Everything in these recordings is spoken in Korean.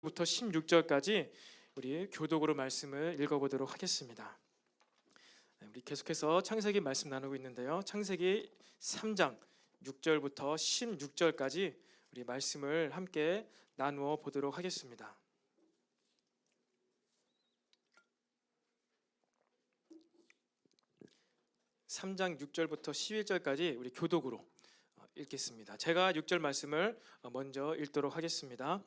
부터 16절까지 우리 교독으로 말씀을 읽어보도록 하겠습니다. 우리 계속해서 창세기 말씀 나누고 있는데요. 창세기 3장 6절부터 16절까지 우리 말씀을 함께 나누어 보도록 하겠습니다. (3장) 6절부터 11절까지 우리 교독으로 읽겠습니다. 제가 6절 말씀을 먼저 읽도록 하겠습니다.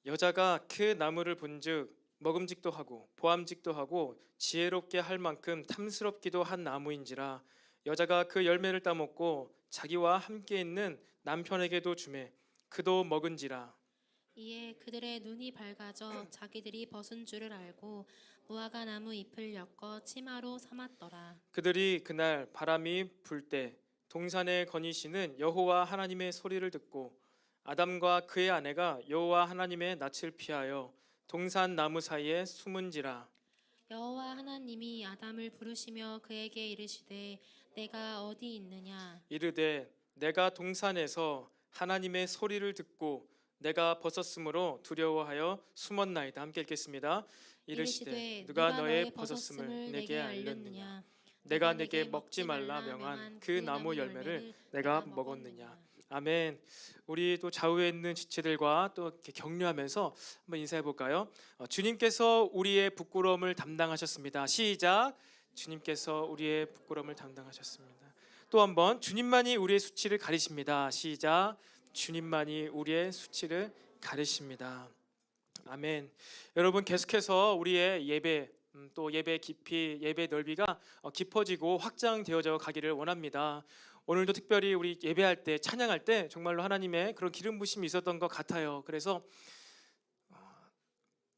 여자가 그 나무를 본즉 먹음직도 하고 보암직도 하고 지혜롭게 할 만큼 탐스럽기도 한 나무인지라 여자가 그 열매를 따먹고 자기와 함께 있는 남편에게도 주매 그도 먹은지라. 이에 그들의 눈이 밝아져 자기들이 벗은 줄을 알고 무화과 나무 잎을 엮어 치마로 삼았더라. 그들이 그날 바람이 불 때 동산에 거니시는 여호와 하나님의 소리를 듣고 아담과 그의 아내가 여호와 하나님의 낯을 피하여 동산 나무 사이에 숨은지라. 여호와 하나님이 아담을 부르시며 그에게 이르시되 내가 어디 있느냐. 이르되 내가 동산에서 하나님의 소리를 듣고 내가 벗었으므로 두려워하여 숨었나이다. 함께 읽겠습니다. 이르시되 누가 너의 벗었음을 내게 알렸느냐. 내가 내게 먹지 말라 명한 그 나무 열매를 내가 먹었느냐. 아멘. 우리 또 좌우에 있는 지체들과 또 이렇게 격려하면서 한번 인사해 볼까요? 주님께서 우리의 부끄러움을 담당하셨습니다. 시작. 주님께서 우리의 부끄러움을 담당하셨습니다. 또 한번 주님만이 우리의 수치를 가리십니다. 시작. 주님만이 우리의 수치를 가리십니다. 아멘. 여러분 계속해서 우리의 예배 또 예배 깊이 예배 넓이가 깊어지고 확장되어져 가기를 원합니다. 오늘도 특별히 우리 예배할 때 찬양할 때 정말로 하나님의 그런 기름 부심이 있었던 것 같아요. 그래서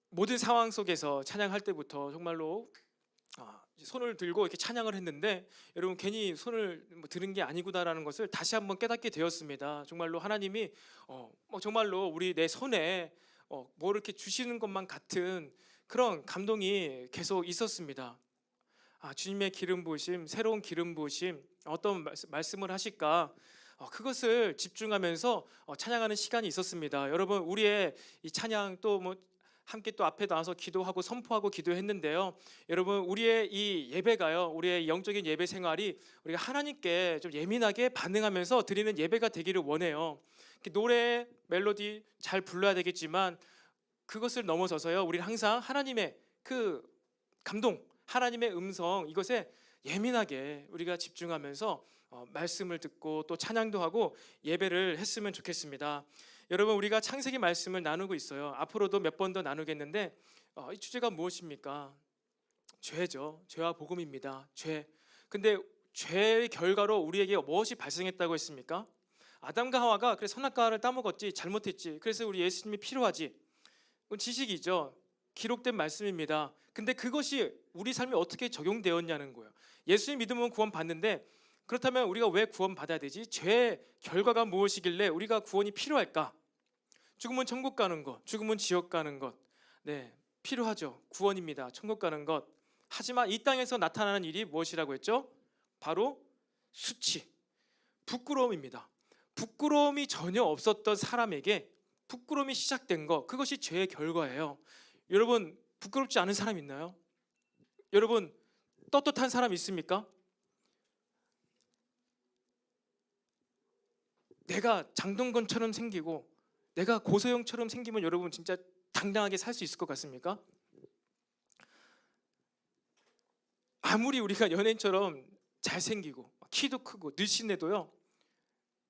모든 상황 속에서 찬양할 때부터 정말로 손을 들고 이렇게 찬양을 했는데 여러분 괜히 손을 드는 게 아니구나라는 것을 다시 한번 깨닫게 되었습니다. 정말로 하나님이 정말로 우리 내 손에 뭐 이렇게 주시는 것만 같은 그런 감동이 계속 있었습니다. 주님의 기름 부으심, 새로운 기름 부으심 어떤 말씀을 하실까 그것을 집중하면서 찬양하는 시간이 있었습니다. 여러분 우리의 이 찬양 또 뭐 함께 또 앞에 나와서 기도하고 선포하고 기도했는데요. 여러분 우리의 이 예배가요, 우리의 영적인 예배 생활이 우리가 하나님께 좀 예민하게 반응하면서 드리는 예배가 되기를 원해요. 노래 멜로디 잘 불러야 되겠지만 그것을 넘어서서요, 우리는 항상 하나님의 그 감동, 하나님의 음성 이것에 예민하게 우리가 집중하면서 말씀을 듣고 또 찬양도 하고 예배를 했으면 좋겠습니다. 여러분 우리가 창세기 말씀을 나누고 있어요. 앞으로도 몇 번 더 나누겠는데 이 주제가 무엇입니까? 죄죠. 죄와 복음입니다. 죄. 근데 죄의 결과로 우리에게 무엇이 발생했다고 했습니까? 아담과 하와가 그래서 선악과를 따먹었지, 잘못했지. 그래서 우리 예수님이 필요하지. 그건 지식이죠. 기록된 말씀입니다. 근데 그것이 우리 삶에 어떻게 적용되었냐는 거예요. 예수님 믿으면 구원 받는데 그렇다면 우리가 왜 구원 받아야 되지? 죄의 결과가 무엇이길래 우리가 구원이 필요할까? 죽으면 천국 가는 것, 죽으면 지옥 가는 것, 네, 필요하죠. 구원입니다. 천국 가는 것. 하지만 이 땅에서 나타나는 일이 무엇이라고 했죠? 바로 수치, 부끄러움입니다. 부끄러움이 전혀 없었던 사람에게 부끄러움이 시작된 것, 그것이 죄의 결과예요. 여러분 부끄럽지 않은 사람 있나요? 여러분 떳떳한 사람 있습니까? 내가 장동건처럼 생기고 내가 고소영처럼 생기면 여러분 진짜 당당하게 살 수 있을 것 같습니까? 아무리 우리가 연예인처럼 잘생기고 키도 크고 늘씬해도요,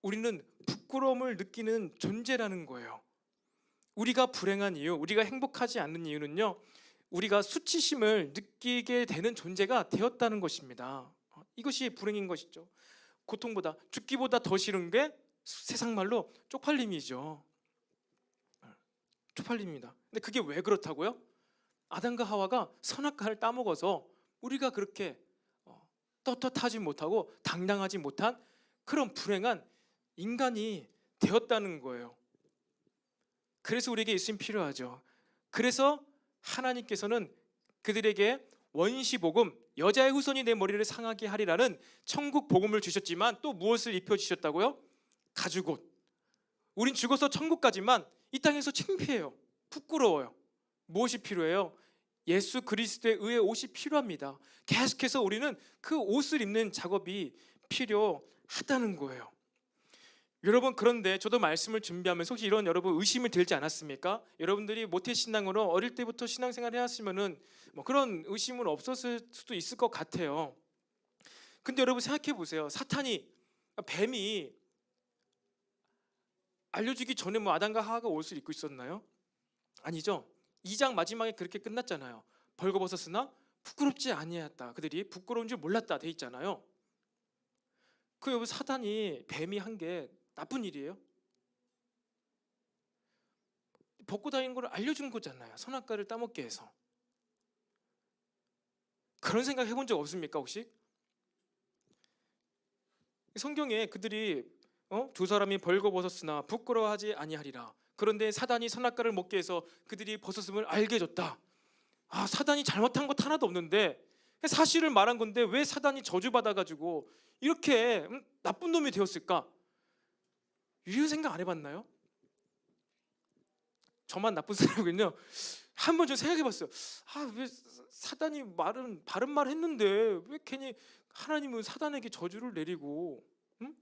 우리는 부끄러움을 느끼는 존재라는 거예요. 우리가 불행한 이유, 우리가 행복하지 않는 이유는요, 우리가 수치심을 느끼게 되는 존재가 되었다는 것입니다. 이것이 불행인 것이죠. 고통보다, 죽기보다 더 싫은 게 세상 말로 쪽팔림이죠. 쪽팔림입니다. 근데 그게 왜 그렇다고요? 아담과 하와가 선악과를 따먹어서 우리가 그렇게 떳떳하지 못하고 당당하지 못한 그런 불행한 인간이 되었다는 거예요. 그래서 우리에게 예수님 필요하죠. 그래서 하나님께서는 그들에게 원시복음, 여자의 후손이 내 머리를 상하게 하리라는 천국 복음을 주셨지만 또 무엇을 입혀주셨다고요? 가죽옷. 우린 죽어서 천국 가지만 이 땅에서 창피해요. 부끄러워요. 무엇이 필요해요? 예수 그리스도의 의의 옷이 필요합니다. 계속해서 우리는 그 옷을 입는 작업이 필요하다는 거예요. 여러분, 그런데 저도 말씀을 준비하면서 혹시 이런 여러분 의심이 들지 않았습니까? 여러분들이 모태신앙으로 어릴 때부터 신앙생활을 해왔으면은 뭐 그런 의심은 없었을 수도 있을 것 같아요. 근데 여러분 생각해 보세요. 사탄이, 뱀이 알려주기 전에 뭐 아담과 하와가 옷을 입고 있었나요? 아니죠. 2장 마지막에 그렇게 끝났잖아요. 벌거벗었으나 부끄럽지 아니하였다. 그들이 부끄러운 줄 몰랐다 돼 있잖아요. 그 여러분, 사단이, 뱀이 한 게 나쁜 일이에요? 벗고 다니는 걸 알려준 거잖아요. 선악과를 따먹게 해서. 그런 생각 해본 적 없습니까 혹시? 성경에 그들이 두 사람이 벌거벗었으나 부끄러워하지 아니하리라. 그런데 사단이 선악과를 먹게 해서 그들이 벗었음을 알게 해줬다. 아, 사단이 잘못한 것 하나도 없는데 사실을 말한 건데 왜 사단이 저주받아가지고 이렇게 나쁜 놈이 되었을까? 이런 생각 안 해봤나요? 저만 나쁜 사람이군요. 한번 좀 생각해봤어요. 아, 왜 사단이 바른 말 했는데 왜 괜히 하나님은 사단에게 저주를 내리고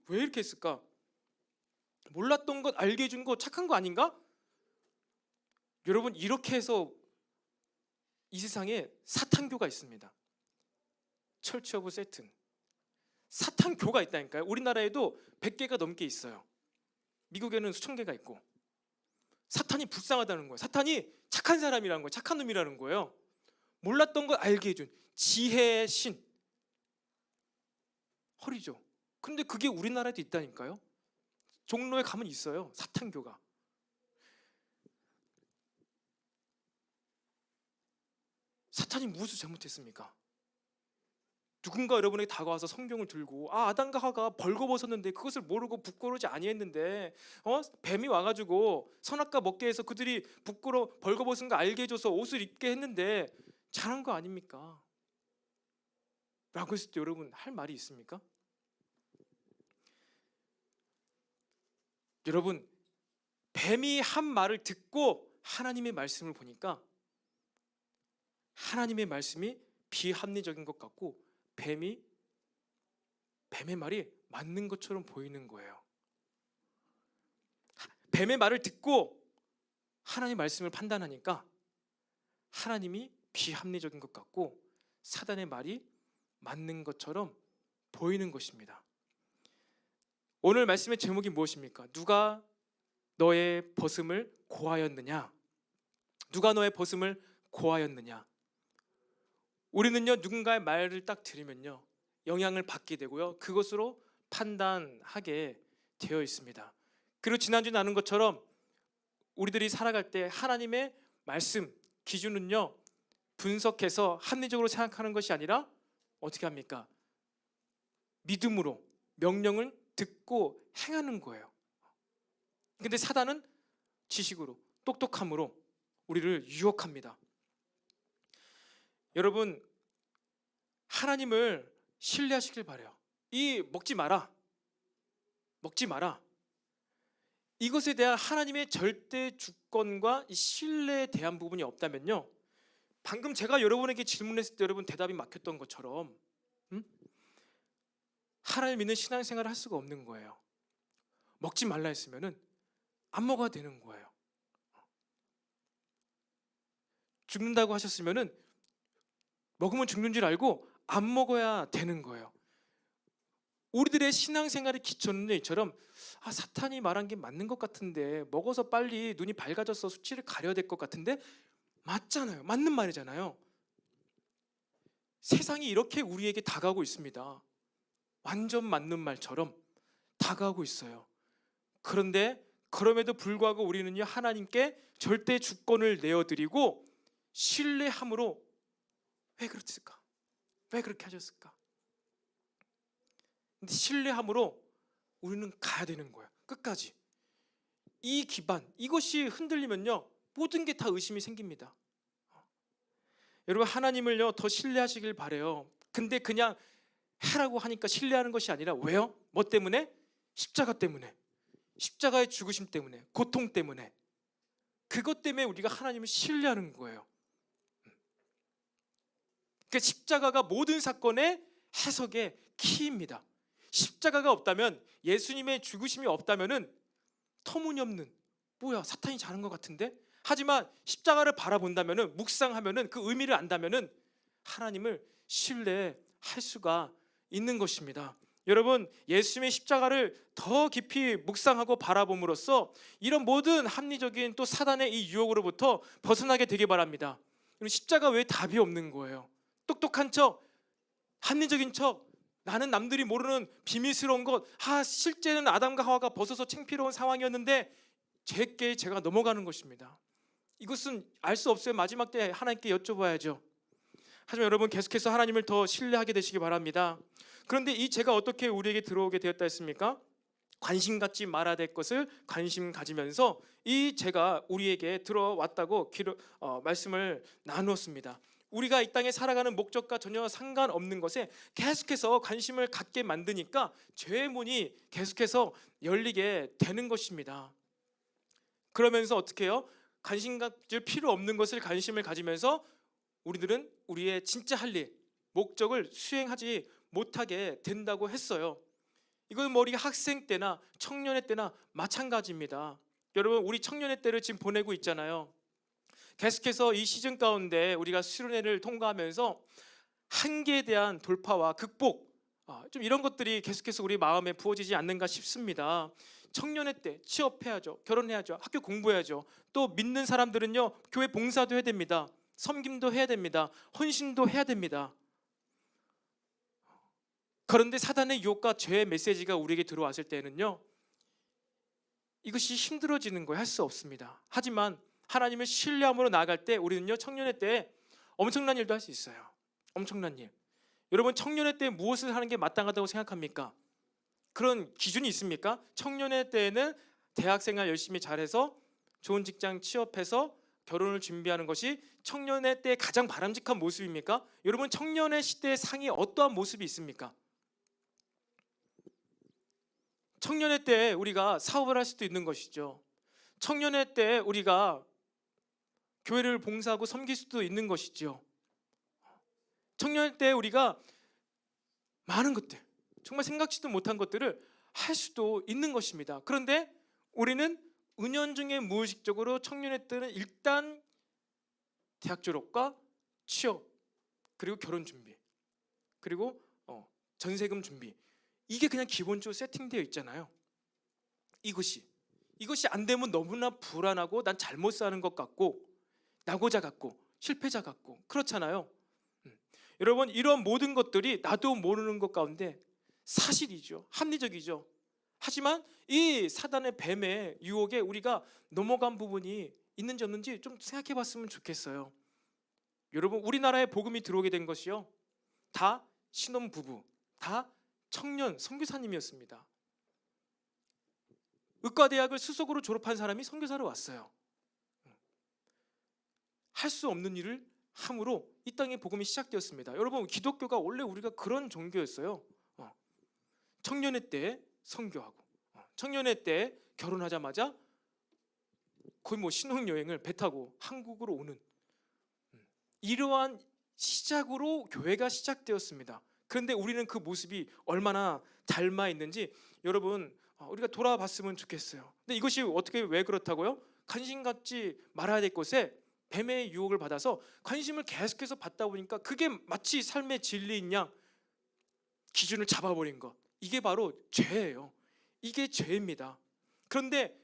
왜 이렇게 했을까? 몰랐던 것 알게 해준 거 착한 거 아닌가? 여러분, 이렇게 해서 이 세상에 사탄교가 있습니다. 철치 오브 세튼, 사탄교가 있다니까요. 우리나라에도 100개가 넘게 있어요. 미국에는 수천 개가 있고. 사탄이 불쌍하다는 거예요. 사탄이 착한 사람이라는 거예요. 착한 놈이라는 거예요. 몰랐던 걸 알게 해준 지혜의 신, 허리죠. 근데 그게 우리나라에도 있다니까요. 종로에 가면 있어요. 사탄교가. 사탄이 무엇을 잘못했습니까? 누군가 여러분에게 다가와서 성경을 들고 아담과 하와가 벌거벗었는데 그것을 모르고 부끄러우지 아니했는데 뱀이 와가지고 선악과 먹게 해서 그들이 벌거벗은 거 알게 해줘서 옷을 입게 했는데 잘한 거 아닙니까? 라고 했을 때 여러분 할 말이 있습니까? 여러분, 뱀이 한 말을 듣고 하나님의 말씀을 보니까 하나님의 말씀이 비합리적인 것 같고 뱀의 말이 맞는 것처럼 보이는 거예요. 뱀의 말을 듣고 하나님의 말씀을 판단하니까 하나님이 비합리적인 것 같고 사단의 말이 맞는 것처럼 보이는 것입니다. 오늘 말씀의 제목이 무엇입니까? 누가 너의 벗음을 고하였느냐? 누가 너의 벗음을 고하였느냐? 우리는요, 누군가의 말을 딱 들으면요 영향을 받게 되고요 그것으로 판단하게 되어 있습니다. 그리고 지난주 나눈 것처럼 우리들이 살아갈 때 하나님의 말씀 기준은요 분석해서 합리적으로 생각하는 것이 아니라 어떻게 합니까? 믿음으로 명령을 듣고 행하는 거예요. 근데 사단은 지식으로, 똑똑함으로 우리를 유혹합니다. 여러분, 하나님을 신뢰하시길 바라요. 이 먹지 마라, 이것에 대한 하나님의 절대 주권과 이 신뢰에 대한 부분이 없다면요 방금 제가 여러분에게 질문했을 때 여러분 대답이 막혔던 것처럼 하나님 믿는 신앙생활을 할 수가 없는 거예요. 먹지 말라 했으면은 안 먹어야 되는 거예요. 죽는다고 하셨으면은 먹으면 죽는 줄 알고 안 먹어야 되는 거예요. 우리들의 신앙생활의 기초는 이처럼 사탄이 말한 게 맞는 것 같은데 먹어서 빨리 눈이 밝아져서 수치를 가려야 될 것 같은데 맞잖아요. 맞는 말이잖아요. 세상이 이렇게 우리에게 다가오고 있습니다. 완전 맞는 말처럼 다가오고 있어요. 그런데 그럼에도 불구하고 우리는요 하나님께 절대 주권을 내어드리고 신뢰함으로 왜 그랬을까? 왜 그렇게 하셨을까? 근데 신뢰함으로 우리는 가야 되는 거예요. 끝까지. 이 기반, 이것이 흔들리면요 모든 게 다 의심이 생깁니다. 여러분, 하나님을요 더 신뢰하시길 바래요. 근데 그냥 해라고 하니까 신뢰하는 것이 아니라 왜요? 뭐 때문에? 십자가 때문에. 십자가의 죽으심 때문에, 고통 때문에. 그것 때문에 우리가 하나님을 신뢰하는 거예요. 그러니까 십자가가 모든 사건의 해석의 키입니다. 십자가가 없다면, 예수님의 죽으심이 없다면은 터무니없는, 뭐야 사탄이 자는 것 같은데? 하지만 십자가를 바라본다면은, 묵상하면은, 그 의미를 안다면은 하나님을 신뢰할 수가 있는 것입니다. 여러분, 예수님의 십자가를 더 깊이 묵상하고 바라봄으로써 이런 모든 합리적인 또 사단의 이 유혹으로부터 벗어나게 되길 바랍니다. 십자가 왜 답이 없는 거예요? 똑똑한 척, 합리적인 척, 나는 남들이 모르는 비밀스러운 것, 실제는 아담과 하와가 벗어서 창피로운 상황이었는데 제게 제가 넘어가는 것입니다. 이것은 알 수 없어요. 마지막 때 하나님께 여쭤봐야죠. 하지만 여러분, 계속해서 하나님을 더 신뢰하게 되시기 바랍니다. 그런데 이 죄가 어떻게 우리에게 들어오게 되었다 했습니까? 관심 갖지 말아야 될 것을 관심 가지면서 이 죄가 우리에게 들어왔다고 말씀을 나누었습니다. 우리가 이 땅에 살아가는 목적과 전혀 상관없는 것에 계속해서 관심을 갖게 만드니까 죄의 문이 계속해서 열리게 되는 것입니다. 그러면서 어떻게 해요? 관심 가질 필요 없는 것을 관심을 가지면서 우리들은 우리의 진짜 할 일, 목적을 수행하지 못하게 된다고 했어요. 이건 우리가 학생 때나 청년의 때나 마찬가지입니다. 여러분, 우리 청년의 때를 지금 보내고 있잖아요. 계속해서 이 시즌 가운데 우리가 수련회를 통과하면서 한계에 대한 돌파와 극복, 좀 이런 것들이 계속해서 우리 마음에 부어지지 않는가 싶습니다. 청년의 때 취업해야죠, 결혼해야죠, 학교 공부해야죠. 또 믿는 사람들은요, 교회 봉사도 해야 됩니다. 섬김도 해야 됩니다. 헌신도 해야 됩니다. 그런데 사단의 유혹과 죄의 메시지가 우리에게 들어왔을 때는요, 이것이 힘들어지는 거예요. 할 수 없습니다. 하지만 하나님을 신뢰함으로 나아갈 때 우리는요, 청년의 때 엄청난 일도 할 수 있어요. 엄청난 일. 여러분, 청년의 때 무엇을 하는 게 마땅하다고 생각합니까? 그런 기준이 있습니까? 청년의 때에는 대학생활 열심히 잘해서 좋은 직장 취업해서 결혼을 준비하는 것이 청년의 때 가장 바람직한 모습입니까? 여러분, 청년의 시대의 상이 어떠한 모습이 있습니까? 청년의 때 우리가 사업을 할 수도 있는 것이죠. 청년의 때 우리가 교회를 봉사하고 섬길 수도 있는 것이죠. 청년의 때 우리가 많은 것들, 정말 생각지도 못한 것들을 할 수도 있는 것입니다. 그런데 우리는 은연중에 무의식적으로 청년의 때는 일단 대학 졸업과 취업, 그리고 결혼 준비, 그리고 전세금 준비, 이게 그냥 기본적으로 세팅되어 있잖아요. 이것이 안 되면 너무나 불안하고 난 잘못 사는 것 같고 낙오자 같고 실패자 같고 그렇잖아요. 여러분, 이런 모든 것들이 나도 모르는 것 가운데 사실이죠. 합리적이죠. 하지만 이 사단의 뱀의 유혹에 우리가 넘어간 부분이 있는지 없는지 좀 생각해 봤으면 좋겠어요. 여러분, 우리나라에 복음이 들어오게 된 것이요, 다 신혼부부, 다 청년 선교사님이었습니다. 의과대학을 수석으로 졸업한 사람이 선교사로 왔어요. 할 수 없는 일을 함으로 이 땅에 복음이 시작되었습니다. 여러분, 기독교가 원래 우리가 그런 종교였어요. 청년의 때 선교하고, 청년의 때 결혼하자마자 거의 신혼여행을 배 타고 한국으로 오는, 이러한 시작으로 교회가 시작되었습니다. 그런데 우리는 그 모습이 얼마나 닮아 있는지 여러분, 우리가 돌아봤으면 좋겠어요. 근데 이것이 어떻게, 왜 그렇다고요? 관심 갖지 말아야 될 것에 뱀의 유혹을 받아서 관심을 계속해서 받다 보니까 그게 마치 삶의 진리인 양 기준을 잡아버린 것, 이게 바로 죄예요. 이게 죄입니다. 그런데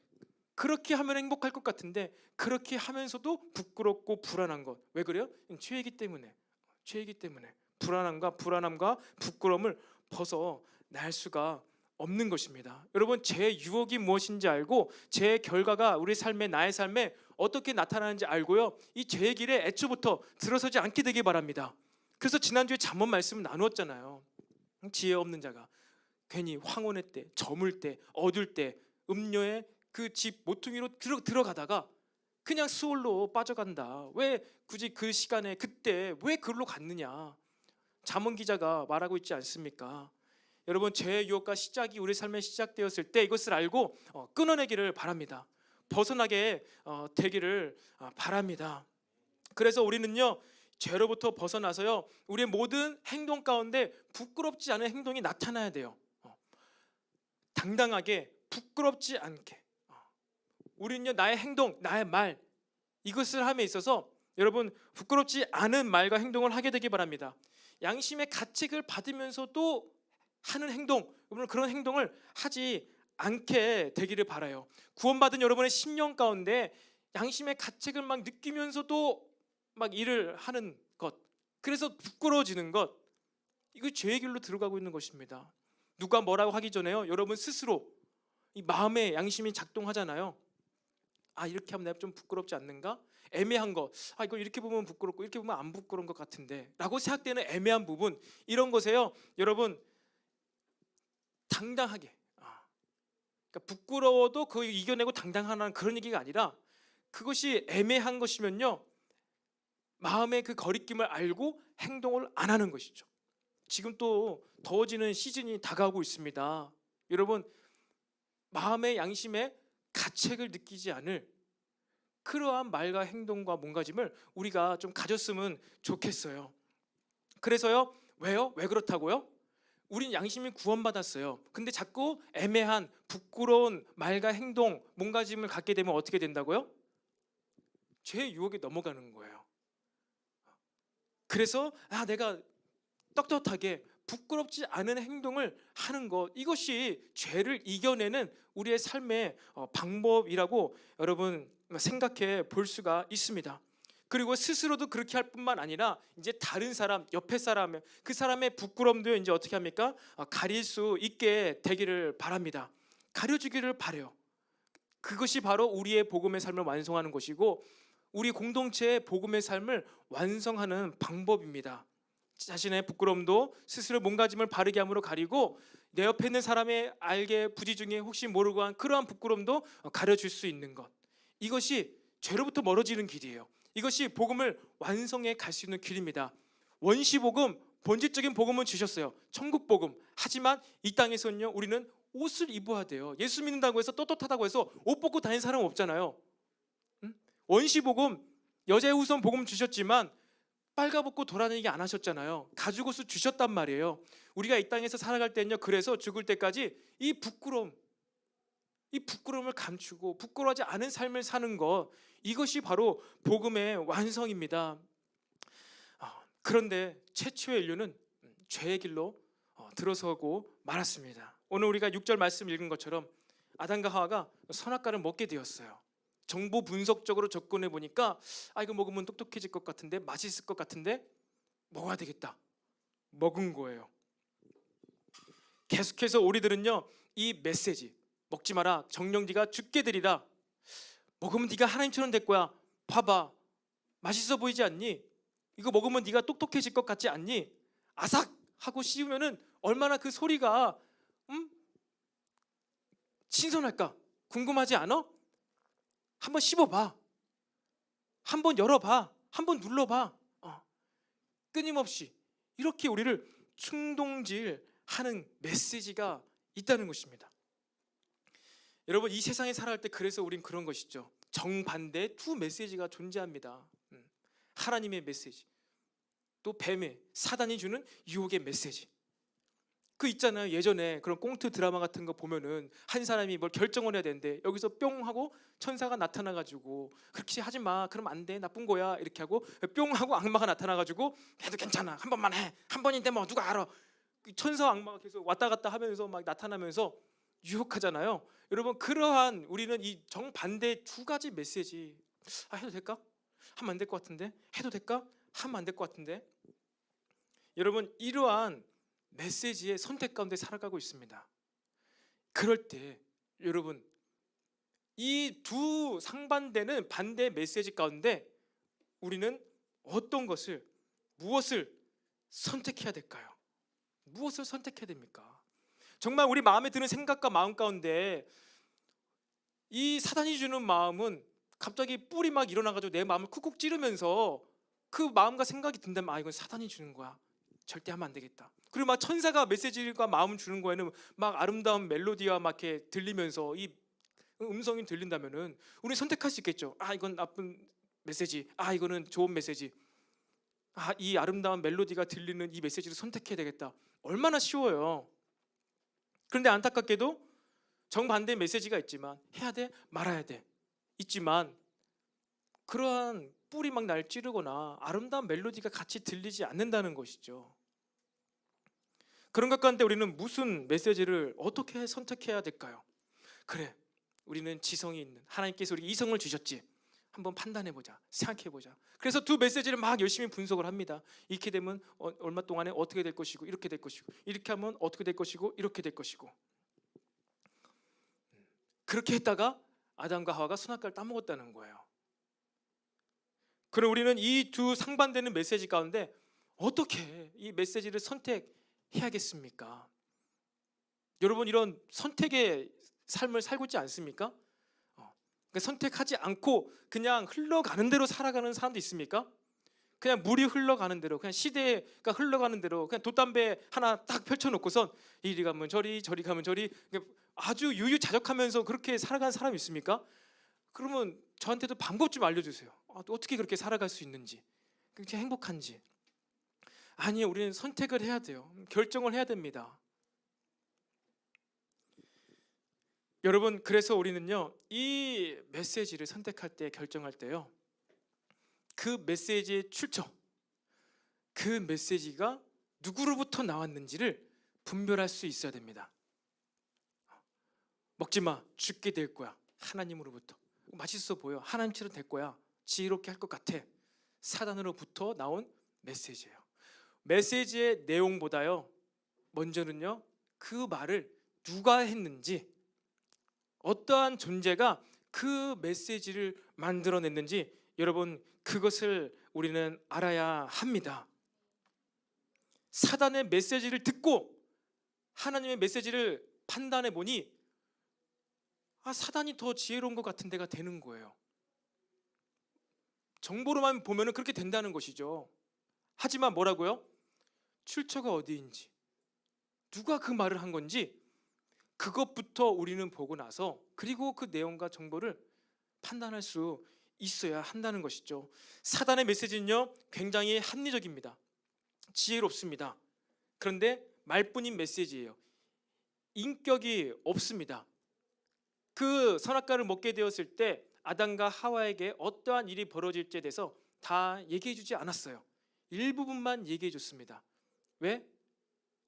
그렇게 하면 행복할 것 같은데 그렇게 하면서도 부끄럽고 불안한 것, 왜 그래요? 죄이기 때문에. 불안함과 부끄러움을 벗어날 수가 없는 것입니다. 여러분, 죄의 유혹이 무엇인지 알고 죄의 결과가 우리 삶에, 나의 삶에 어떻게 나타나는지 알고요, 이 죄의 길에 애초부터 들어서지 않게 되길 바랍니다. 그래서 지난주에 잠언 말씀을 나누었잖아요. 지혜 없는 자가 괜히 황혼의 때, 저물 때, 어둘 때 음녀의 그 집 모퉁이로 들어가다가 그냥 수월로 빠져간다. 왜 굳이 그 시간에 그때 왜 그걸로 갔느냐. 잠언 기자가 말하고 있지 않습니까? 여러분, 죄의 유혹과 시작이 우리 삶에 시작되었을 때 이것을 알고 끊어내기를 바랍니다. 벗어나게 되기를 바랍니다. 그래서 우리는요, 죄로부터 벗어나서요, 우리의 모든 행동 가운데 부끄럽지 않은 행동이 나타나야 돼요. 당당하게, 부끄럽지 않게. 우리는요, 나의 행동, 나의 말, 이것을 함에 있어서 여러분 부끄럽지 않은 말과 행동을 하게 되기 바랍니다. 양심의 가책을 받으면서도 하는 행동, 여러분 그런 행동을 하지 않게 되기를 바라요. 구원받은 여러분의 심령 가운데 양심의 가책을 막 느끼면서도 막 일을 하는 것, 그래서 부끄러워지는 것, 이거 죄의 길로 들어가고 있는 것입니다. 누가 뭐라고 하기 전에요, 여러분 스스로 이 마음의 양심이 작동하잖아요. 이렇게 하면 내가 좀 부끄럽지 않는가? 애매한 거, 이거 이렇게 보면 부끄럽고 이렇게 보면 안 부끄러운 것 같은데 라고 생각되는 애매한 부분, 이런 것에요 여러분 당당하게, 그러니까 부끄러워도 그거 이겨내고 당당하는 그런 얘기가 아니라, 그것이 애매한 것이면요 마음의 그 거리낌을 알고 행동을 안 하는 것이죠. 지금 또 더워지는 시즌이 다가오고 있습니다. 여러분 마음의 양심에 가책을 느끼지 않을 그러한 말과 행동과 몸가짐을 우리가 좀 가졌으면 좋겠어요. 그래서요, 왜요? 왜 그렇다고요? 우린 양심이 구원받았어요. 근데 자꾸 애매한 부끄러운 말과 행동, 몸가짐을 갖게 되면 어떻게 된다고요? 죄의 유혹에 넘어가는 거예요. 그래서 내가 떳떳하게 부끄럽지 않은 행동을 하는 것, 이것이 죄를 이겨내는 우리의 삶의 방법이라고 여러분 생각해 볼 수가 있습니다. 그리고 스스로도 그렇게 할 뿐만 아니라 이제 다른 사람, 옆에 사람, 그 사람의 부끄러움도 이제 어떻게 합니까? 가릴 수 있게 되기를 바랍니다. 가려주기를 바래요. 그것이 바로 우리의 복음의 삶을 완성하는 것이고 우리 공동체의 복음의 삶을 완성하는 방법입니다. 자신의 부끄러움도 스스로 몸가짐을 바르게 함으로 가리고 내 옆에 있는 사람의 알게 부지 중에 혹시 모르고 한 그러한 부끄러움도 가려줄 수 있는 것, 이것이 죄로부터 멀어지는 길이에요. 이것이 복음을 완성해 갈 수 있는 길입니다. 원시복음, 본질적인 복음은 주셨어요. 천국복음. 하지만 이 땅에서는요 우리는 옷을 입어야 돼요. 예수 믿는다고 해서 떳떳하다고 해서 옷 벗고 다니는 사람은 없잖아요. 원시복음, 여자의 후손 복음 주셨지만 빨가벗고 돌아다니게 안 하셨잖아요. 가죽옷을 주셨단 말이에요. 우리가 이 땅에서 살아갈 때는요, 그래서 죽을 때까지 이 부끄러움을 감추고 부끄러워하지 않은 삶을 사는 것, 이것이 바로 복음의 완성입니다. 그런데 최초의 인류는 죄의 길로 들어서고 말았습니다. 오늘 우리가 6절 말씀 읽은 것처럼 아담과 하와가 선악과를 먹게 되었어요. 정보 분석적으로 접근해 보니까 이거 먹으면 똑똑해질 것 같은데, 맛있을 것 같은데 먹어야 되겠다. 먹은 거예요. 계속해서 우리들은요 이 메시지, 먹지 마라, 정령 네가 죽게 되리라, 먹으면 네가 하나님처럼 될 거야, 봐봐 맛있어 보이지 않니? 이거 먹으면 네가 똑똑해질 것 같지 않니? 아삭 하고 씹으면은 얼마나 그 소리가 신선할까? 궁금하지 않아? 한번 씹어봐, 한번 열어봐, 한번 눌러봐. 끊임없이 이렇게 우리를 충동질하는 메시지가 있다는 것입니다. 여러분 이 세상에 살아갈 때 그래서 우린 그런 것이죠. 정반대의 두 메시지가 존재합니다. 하나님의 메시지, 또 뱀의, 사단이 주는 유혹의 메시지. 그 있잖아요, 예전에 그런 꽁트 드라마 같은 거 보면은 한 사람이 뭘 결정을 해야 되는데 여기서 뿅 하고 천사가 나타나가지고 그렇게 하지 마, 그러면 안 돼, 나쁜 거야, 이렇게 하고 뿅 하고 악마가 나타나가지고 해도 괜찮아, 한 번만 해, 한 번인데 뭐 누가 알아. 천사와 악마가 계속 왔다 갔다 하면서 막 나타나면서 유혹하잖아요. 여러분 그러한 우리는 이 정반대의 두 가지 메시지, 해도 될까? 하면 안 될 것 같은데, 해도 될까? 하면 안 될 것 같은데. 여러분 이러한 메시지의 선택 가운데 살아가고 있습니다. 그럴 때 여러분 이 두 상반되는 반대 메시지 가운데 우리는 어떤 것을, 무엇을 선택해야 될까요? 무엇을 선택해야 됩니까? 정말 우리 마음에 드는 생각과 마음 가운데 이 사단이 주는 마음은 갑자기 뿔이 막 일어나가지고 내 마음을 쿡쿡 찌르면서 그 마음과 생각이 든다면 이건 사단이 주는 거야, 절대 하면 안 되겠다. 그리고 막 천사가 메시지가 마음 주는 거에는 막 아름다운 멜로디와 막 이렇게 들리면서 이 음성이 들린다면은 우리 선택할 수 있겠죠. 아, 이건 나쁜 메시지. 아, 이거는 좋은 메시지. 아, 이 아름다운 멜로디가 들리는 이 메시지를 선택해야 되겠다. 얼마나 쉬워요. 그런데 안타깝게도 정반대의 메시지가 있지만 해야 돼, 말아야 돼. 있지만 그러한 뿔이 막 날 찌르거나 아름다운 멜로디가 같이 들리지 않는다는 것이죠. 그런 것 가운데 우리는 무슨 메시지를 어떻게 선택해야 될까요? 그래, 우리는 지성이 있는 하나님께서 우리 이성을 주셨지. 한번 판단해보자, 생각해보자. 그래서 두 메시지를 막 열심히 분석을 합니다. 이렇게 되면 얼마 동안에 어떻게 될 것이고, 이렇게 될 것이고, 이렇게 하면 어떻게 될 것이고, 이렇게 될 것이고. 그렇게 했다가 아담과 하와가 선악과를 따먹었다는 거예요. 그럼 우리는 이 두 상반되는 메시지 가운데 어떻게 이 메시지를 선택해야겠습니까? 여러분, 이런 선택의 삶을 살고 있지 않습니까? 그러니까 선택하지 않고 그냥 흘러가는 대로 살아가는 사람도 있습니까? 그냥 물이 흘러가는 대로, 그냥 시대가 흘러가는 대로 그냥 돛담배 하나 딱 펼쳐놓고선 이리 가면 저리, 저리 가면 저리, 아주 유유자적하면서 그렇게 살아가는 사람이 있습니까? 그러면 저한테도 방법 좀 알려주세요. 어떻게 그렇게 살아갈 수 있는지, 그렇게 행복한지. 아니요, 우리는 선택을 해야 돼요. 결정을 해야 됩니다. 여러분, 그래서 우리는요, 이 메시지를 선택할 때, 결정할 때요, 그 메시지의 출처, 그 메시지가 누구로부터 나왔는지를 분별할 수 있어야 됩니다. 먹지 마, 죽게 될 거야. 하나님으로부터. 맛있어 보여. 하나님처럼 될 거야. 지혜롭게 할 것 같아. 사단으로부터 나온 메시지예요. 메시지의 내용보다요, 먼저는요, 그 말을 누가 했는지, 어떠한 존재가 그 메시지를 만들어냈는지, 여러분, 그것을 우리는 알아야 합니다. 사단의 메시지를 듣고 하나님의 메시지를 판단해 보니 사단이 더 지혜로운 것 같은 데가 되는 거예요. 정보로만 보면 그렇게 된다는 것이죠. 하지만 뭐라고요? 출처가 어디인지, 누가 그 말을 한 건지, 그것부터 우리는 보고 나서 그리고 그 내용과 정보를 판단할 수 있어야 한다는 것이죠. 사단의 메시지는요, 굉장히 합리적입니다. 지혜롭습니다. 그런데 말뿐인 메시지예요. 인격이 없습니다. 그 선악과를 먹게 되었을 때 아담과 하와에게 어떠한 일이 벌어질지에 대해서 다 얘기해 주지 않았어요. 일부분만 얘기해 줬습니다. 왜?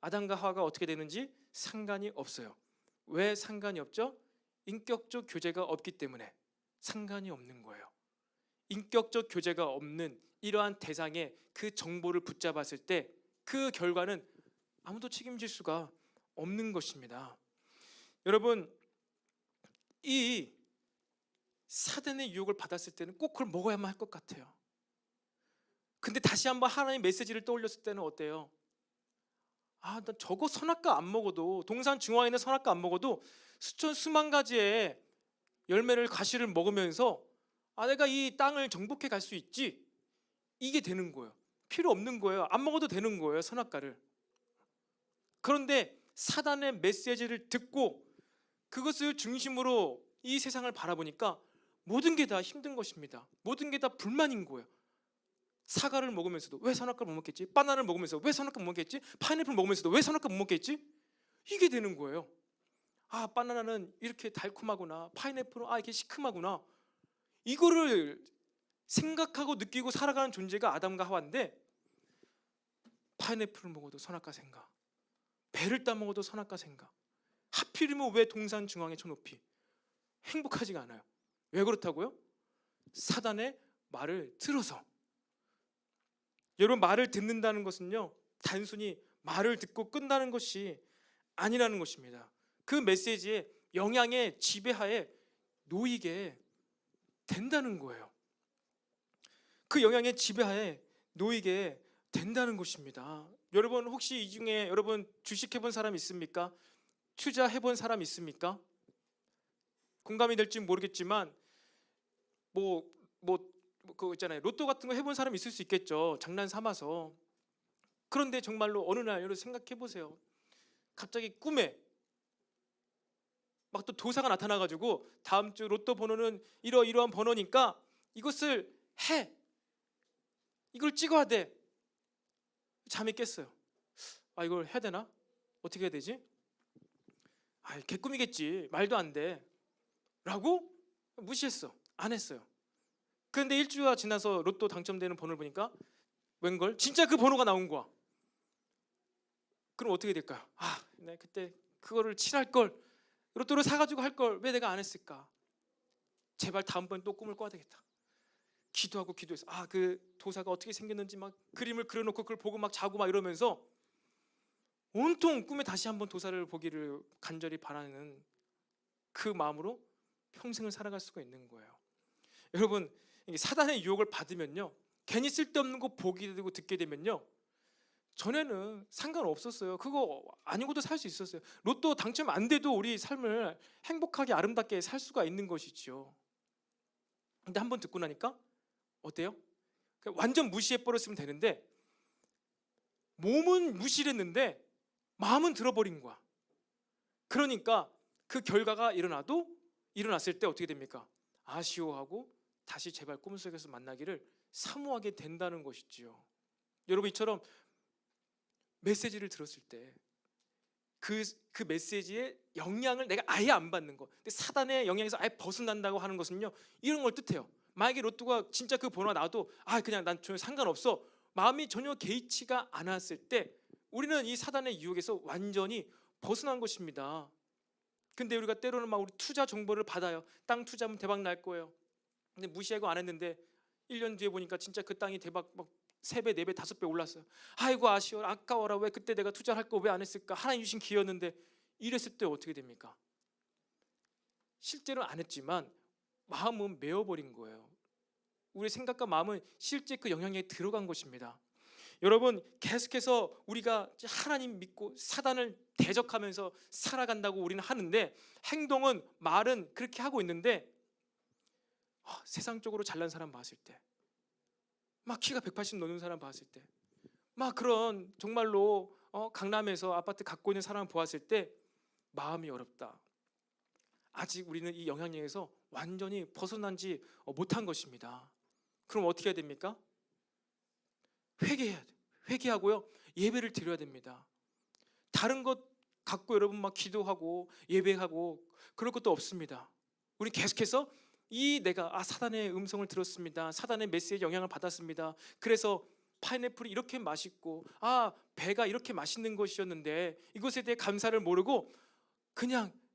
아담과 하와가 어떻게 되는지 상관이 없어요. 왜 상관이 없죠? 인격적 교제가 없기 때문에 상관이 없는 거예요. 인격적 교제가 없는 이러한 대상에 그 정보를 붙잡았을 때 그 결과는 아무도 책임질 수가 없는 것입니다. 여러분, 이 사단의 유혹을 받았을 때는 꼭 그걸 먹어야만 할 것 같아요. 근데 다시 한번 하나님의 메시지를 떠올렸을 때는 어때요? 나 저거 선악과 안 먹어도, 동산 중앙에 있는 선악과 안 먹어도 수천 수만 가지의 열매를, 과실을 먹으면서 내가 이 땅을 정복해 갈 수 있지. 이게 되는 거예요. 필요 없는 거예요. 안 먹어도 되는 거예요, 선악과를. 그런데 사단의 메시지를 듣고 그것을 중심으로 이 세상을 바라보니까 모든 게 다 힘든 것입니다. 모든 게 다 불만인 거예요. 사과를 먹으면서도 왜 선악과를 못 먹겠지? 바나나를 먹으면서 왜 선악과 못 먹겠지? 파인애플 먹으면서도 왜 선악과 못 먹겠지? 이게 되는 거예요. 바나나는 이렇게 달콤하구나, 파인애플은 이렇게 시큼하구나. 이거를 생각하고 느끼고 살아가는 존재가 아담과 하와인데, 파인애플을 먹어도 선악과 생각, 배를 따먹어도 선악과 생각, 하필이면 왜 동산 중앙에 쳐높이 행복하지가 않아요. 왜 그렇다고요? 사단의 말을 들어서. 여러분, 말을 듣는다는 것은요, 단순히 말을 듣고 끝나는 것이 아니라는 것입니다. 그 메시지의 영향의 지배하에 놓이게 된다는 거예요. 그 영향의 지배하에 놓이게 된다는 것입니다. 여러분, 혹시 이 중에 여러분 주식해본 사람 있습니까? 투자해본 사람 있습니까? 공감이 될지 모르겠지만 그거 있잖아요. 로또 같은 거 해본 사람 있을 수 있겠죠. 장난 삼아서. 그런데 정말로 어느 날 여러분 생각해 보세요. 갑자기 꿈에 막 또 도사가 나타나가지고 다음 주 로또 번호는 이러이러한 번호니까 이것을 해. 이걸 찍어야 돼. 잠이 깼어요. 아, 이걸 해야 되나? 어떻게 해야 되지? 아, 개꿈이겠지. 말도 안 돼. 라고 무시했어. 안 했어요. 그런데 일주가 지나서 로또 당첨되는 번호를 보니까 웬걸? 진짜 그 번호가 나온 거야. 그럼 어떻게 될까요? 아, 내 그때 그거를 칠할 걸, 로또를 사가지고 할 걸 왜 내가 안 했을까? 제발 다음번 또 꿈을 꿔야 되겠다. 기도하고 기도해서 그 도사가 어떻게 생겼는지 막 그림을 그려놓고 그걸 보고 막 자고 막 이러면서 온통 꿈에 다시 한번 도사를 보기를 간절히 바라는 그 마음으로 평생을 살아갈 수가 있는 거예요. 여러분, 이게 사단의 유혹을 받으면요, 괜히 쓸데없는 거 보게 되고 듣게 되면요, 전에는 상관없었어요. 그거 아니고도 살 수 있었어요. 로또 당첨 안 돼도 우리 삶을 행복하게 아름답게 살 수가 있는 것이죠. 근데 한번 듣고 나니까 어때요? 완전 무시해 버렸으면 되는데 몸은 무시를 했는데 마음은 들어버린 거야. 그러니까 그 결과가 일어났을 때 어떻게 됩니까? 아쉬워하고 다시 제발 꿈속에서 만나기를 사모하게 된다는 것이지요. 여러분, 이처럼 메시지를 들었을 때 그 메시지의 영향을 내가 아예 안 받는 거, 근데 사단의 영향에서 아예 벗어난다고 하는 것은요, 이런 걸 뜻해요. 만약에 로또가 진짜 그 번호가 나와도 그냥 난 전혀 상관없어, 마음이 전혀 개의치가 않았을 때 우리는 이 사단의 유혹에서 완전히 벗어난 것입니다. 근데 우리가 때로는 막 우리 투자 정보를 받아요. 땅 투자하면 대박 날 거예요. 근데 무시하고 안 했는데 1년 뒤에 보니까 진짜 그 땅이 대박 막 3배, 4배, 5배 올랐어요. 아이고 아쉬워, 아까워라, 왜 그때 내가 투자를 할 거 왜 안 했을까, 하나님 주신 기회였는데. 이랬을 때 어떻게 됩니까? 실제로 안 했지만 마음은 메어버린 거예요. 우리 생각과 마음은 실제 그 영향에 들어간 것입니다. 여러분, 계속해서 우리가 하나님 믿고 사단을 대적하면서 살아간다고 우리는 하는데, 행동은, 말은 그렇게 하고 있는데 세상적으로 잘난 사람 봤을 때, 막 키가 180 넘는 사람 봤을 때, 막 그런 정말로 강남에서 아파트 갖고 있는 사람 보았을 때 마음이 어렵다. 아직 우리는 이 영향력에서 완전히 벗어난지 못한 것입니다. 그럼 어떻게 해야 됩니까? 회개해야 돼요. 회개하고요, 예배를 드려야 됩니다. 다른 것 갖고 여러분 막 기도하고 예배하고 그럴 것도 없습니다. 우리 계속해서 내가 사단의 음성을 들었습니다. 사단의 메시지에 영향을 받았습니다. 그래서 파인애플이 이렇게 맛있고 배가 이렇게 맛있는 것이었는데 이것에 대해 감사를 모르고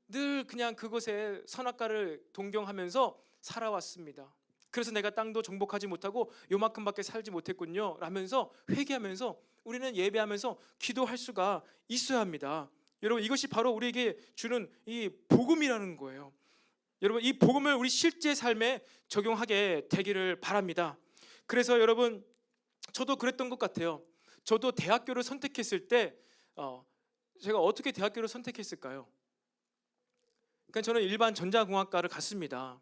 늘 그것의 선악과를 동경하면서 살아왔습니다. 그래서 내가 땅도 정복하지 못하고 요만큼밖에 살지 못했군요 라면서 회개하면서 우리는 예배하면서 기도할 수가 있어야 합니다. 여러분, 이것이 바로 우리에게 주는 이 복음이라는 거예요. 여러분, 이 복음을 우리 실제 삶에 적용하게 되기를 바랍니다. 그래서 여러분, 저도 그랬던 것 같아요. 저도 대학교를 선택했을 때 제가 어떻게 대학교를 선택했을까요? 그러니까 저는 일반 전자공학과를 갔습니다.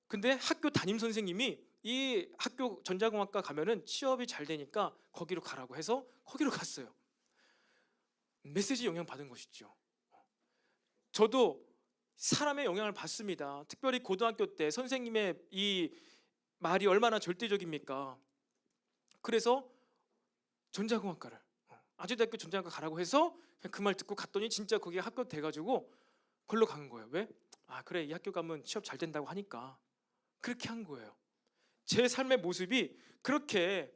근데 학교 담임 선생님이 이 학교 전자공학과 가면은 취업이 잘 되니까 거기로 가라고 해서 거기로 갔어요. 메시지 영향 받은 것이죠. 저도 사람의 영향을 받습니다. 특별히 고등학교 때 선생님의 이 말이 얼마나 절대적입니까? 그래서 전자공학과를, 아주대학교 전자공학과 가라고 해서 그 말 듣고 갔더니 진짜 거기에 학교 돼가지고 걸로 간 거예요. 왜? 그래, 이 학교 가면 취업 잘 된다고 하니까. 그렇게 한 거예요. 제 삶의 모습이 그렇게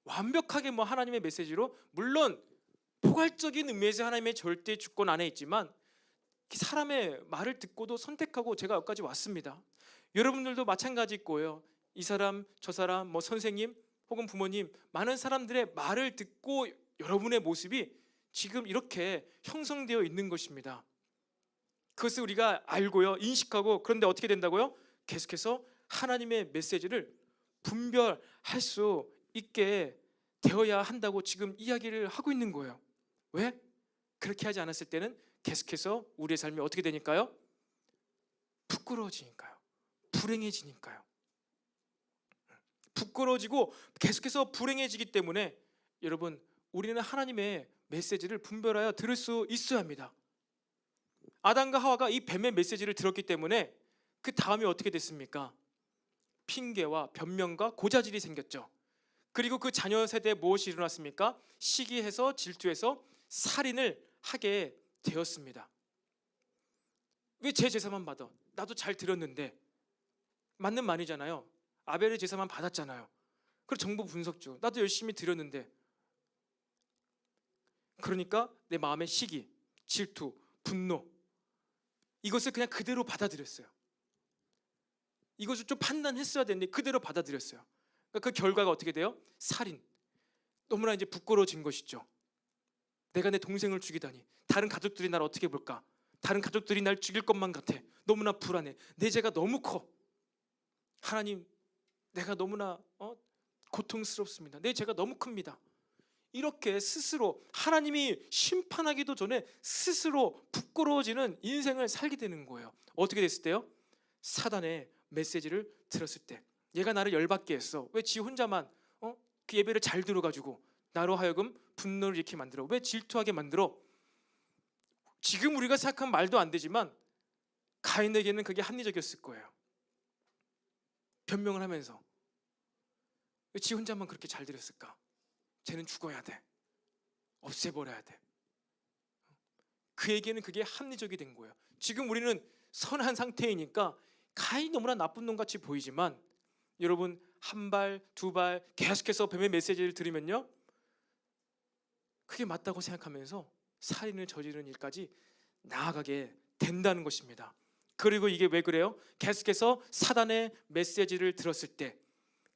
완벽하게 하나님의 메시지로, 물론 포괄적인 의미에서 하나님의 절대 주권 안에 있지만 사람의 말을 듣고도 선택하고 제가 여기까지 왔습니다. 여러분들도 마찬가지일 거예요. 이 사람 저 사람 선생님 혹은 부모님, 많은 사람들의 말을 듣고 여러분의 모습이 지금 이렇게 형성되어 있는 것입니다. 그것을 우리가 알고요, 인식하고, 그런데 어떻게 된다고요? 계속해서 하나님의 메시지를 분별할 수 있게 되어야 한다고 지금 이야기를 하고 있는 거예요. 왜? 그렇게 하지 않았을 때는 계속해서 우리의 삶이 어떻게 되니까요? 부끄러워지니까요. 불행해지니까요. 부끄러워지고 계속해서 불행해지기 때문에 여러분, 우리는 하나님의 메시지를 분별하여 들을 수 있어야 합니다. 아담과 하와가 이 뱀의 메시지를 들었기 때문에 그 다음이 어떻게 됐습니까? 핑계와 변명과 고자질이 생겼죠. 그리고 그 자녀 세대에 무엇이 일어났습니까? 시기해서 질투해서 살인을 하게 되었습니다. 왜 제 제사만 받아? 나도 잘 드렸는데. 맞는 말이잖아요. 아벨의 제사만 받았잖아요. 그리고 정보 분석죠. 나도 열심히 드렸는데. 그러니까 내 마음의 시기, 질투, 분노, 이것을 그냥 그대로 받아들였어요. 이것을 좀 판단했어야 되는데 그대로 받아들였어요. 그러니까 그 결과가 어떻게 돼요? 살인. 너무나 이제 부끄러워진 것이죠. 내가 내 동생을 죽이다니. 다른 가족들이 나를 어떻게 볼까? 다른 가족들이 날 죽일 것만 같아. 너무나 불안해. 내 죄가 너무 커. 하나님, 내가 너무나 고통스럽습니다. 내 죄가 너무 큽니다. 이렇게 스스로 하나님이 심판하기도 전에 스스로 부끄러워지는 인생을 살게 되는 거예요. 어떻게 됐을 때요? 사단의 메시지를 들었을 때. 얘가 나를 열받게 했어. 왜 지 혼자만 그 예배를 잘 들어가지고 나로 하여금 분노를 일으키게 만들어? 왜 질투하게 만들어? 지금 우리가 생각하면 말도 안 되지만 가인에게는 그게 합리적이었을 거예요. 변명을 하면서 왜 지 혼자만 그렇게 잘 들었을까? 쟤는 죽어야 돼. 없애버려야 돼. 그에게는 그게 합리적이 된 거예요. 지금 우리는 선한 상태이니까 가인이 너무나 나쁜 놈같이 보이지만 여러분 한 발, 두 발 계속해서 뱀의 메시지를 들으면요, 그게 맞다고 생각하면서 살인을 저지르는 일까지 나아가게 된다는 것입니다. 그리고 이게 왜 그래요? 계속해서 사단의 메시지를 들었을 때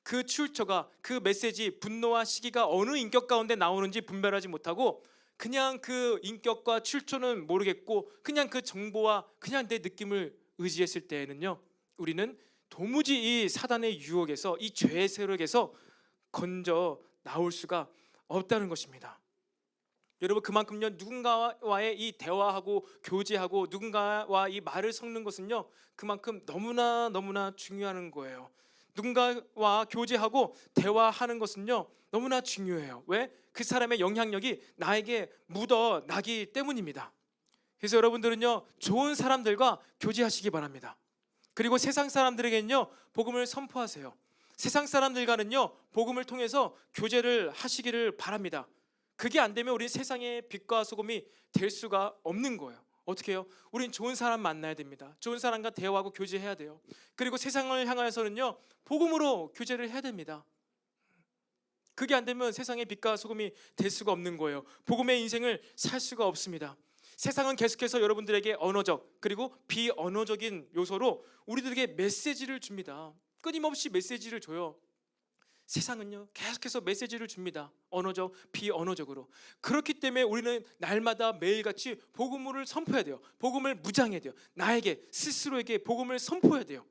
그 출처가, 그 메시지, 분노와 시기가 어느 인격 가운데 나오는지 분별하지 못하고 그냥 그 인격과 출처는 모르겠고 그냥 그 정보와 그냥 내 느낌을 의지했을 때에는요, 우리는 도무지 이 사단의 유혹에서, 이 죄의 세력에서 건져 나올 수가 없다는 것입니다. 여러분, 그만큼요, 누군가와의 이 대화하고 교제하고 누군가와 이 말을 섞는 것은요, 그만큼 너무나 중요한 거예요. 누군가와 교제하고 대화하는 것은요, 너무나 중요해요. 왜? 그 사람의 영향력이 나에게 묻어나기 때문입니다. 그래서 여러분들은요, 좋은 사람들과 교제하시기 바랍니다. 그리고 세상 사람들에게는요, 복음을 선포하세요. 세상 사람들과는요, 복음을 통해서 교제를 하시기를 바랍니다. 그게 안 되면 우리 세상의 빛과 소금이 될 수가 없는 거예요. 어떻게 해요? 우린 좋은 사람 만나야 됩니다. 좋은 사람과 대화하고 교제해야 돼요. 그리고 세상을 향하여서는요, 복음으로 교제를 해야 됩니다. 그게 안 되면 세상의 빛과 소금이 될 수가 없는 거예요. 복음의 인생을 살 수가 없습니다. 세상은 계속해서 여러분들에게 언어적 그리고 비언어적인 요소로 우리들에게 메시지를 줍니다. 끊임없이 메시지를 줘요. 세상은요, 계속해서 메시지를 줍니다. 언어적, 비언어적으로. 그렇기 때문에 우리는 날마다 매일같이 복음을 선포해야 돼요. 복음을 무장해야 돼요. 나에게, 스스로에게 복음을 선포해야 돼요.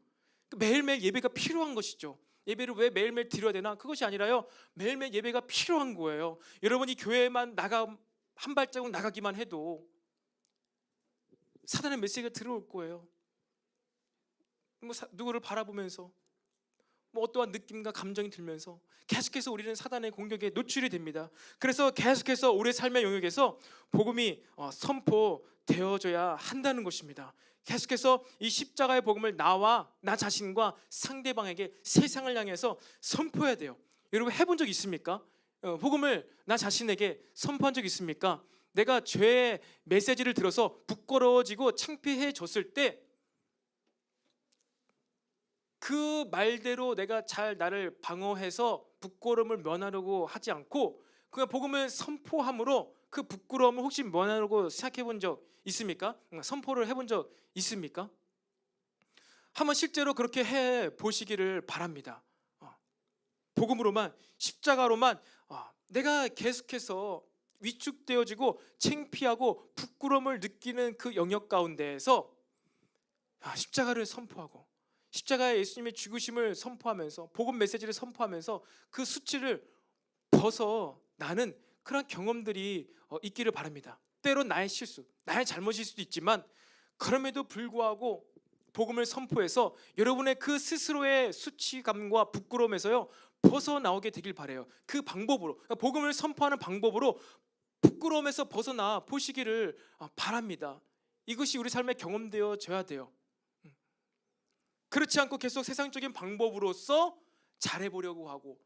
매일매일 예배가 필요한 것이죠. 예배를 왜 매일매일 드려야 되나? 그것이 아니라요, 매일매일 예배가 필요한 거예요. 여러분이 교회만 한 발자국 나가기만 해도 사단의 메시지가 들어올 거예요. 누구를 바라보면서 어떠한 느낌과 감정이 들면서 계속해서 우리는 사단의 공격에 노출이 됩니다. 그래서 계속해서 우리의 삶의 영역에서 복음이 선포되어져야 한다는 것입니다. 계속해서 이 십자가의 복음을 나 자신과 상대방에게, 세상을 향해서 선포해야 돼요. 여러분, 해본 적 있습니까? 복음을 나 자신에게 선포한 적 있습니까? 내가 죄의 메시지를 들어서 부끄러워지고 창피해졌을 때 그 말대로 내가 잘 나를 방어해서 부끄러움을 면하려고 하지 않고 그냥 복음을 선포함으로 그 부끄러움을 혹시 면하려고 생각해 본 적 있습니까? 선포를 해본 적 있습니까? 한번 실제로 그렇게 해 보시기를 바랍니다. 복음으로만, 십자가로만 내가 계속해서 위축되어지고 창피하고 부끄러움을 느끼는 그 영역 가운데에서 십자가를 선포하고 십자가의 예수님의 죽으심을 선포하면서 복음 메시지를 선포하면서 그 수치를 벗어나는 그런 경험들이 있기를 바랍니다. 때론 나의 실수, 나의 잘못일 수도 있지만 그럼에도 불구하고 복음을 선포해서 여러분의 그 스스로의 수치감과 부끄러움에서요 벗어나오게 되길 바라요. 그 방법으로, 복음을 선포하는 방법으로 부끄러움에서 벗어나 보시기를 바랍니다. 이것이 우리 삶에 경험되어져야 돼요. 그렇지 않고 계속 세상적인 방법으로서 잘해보려고 하고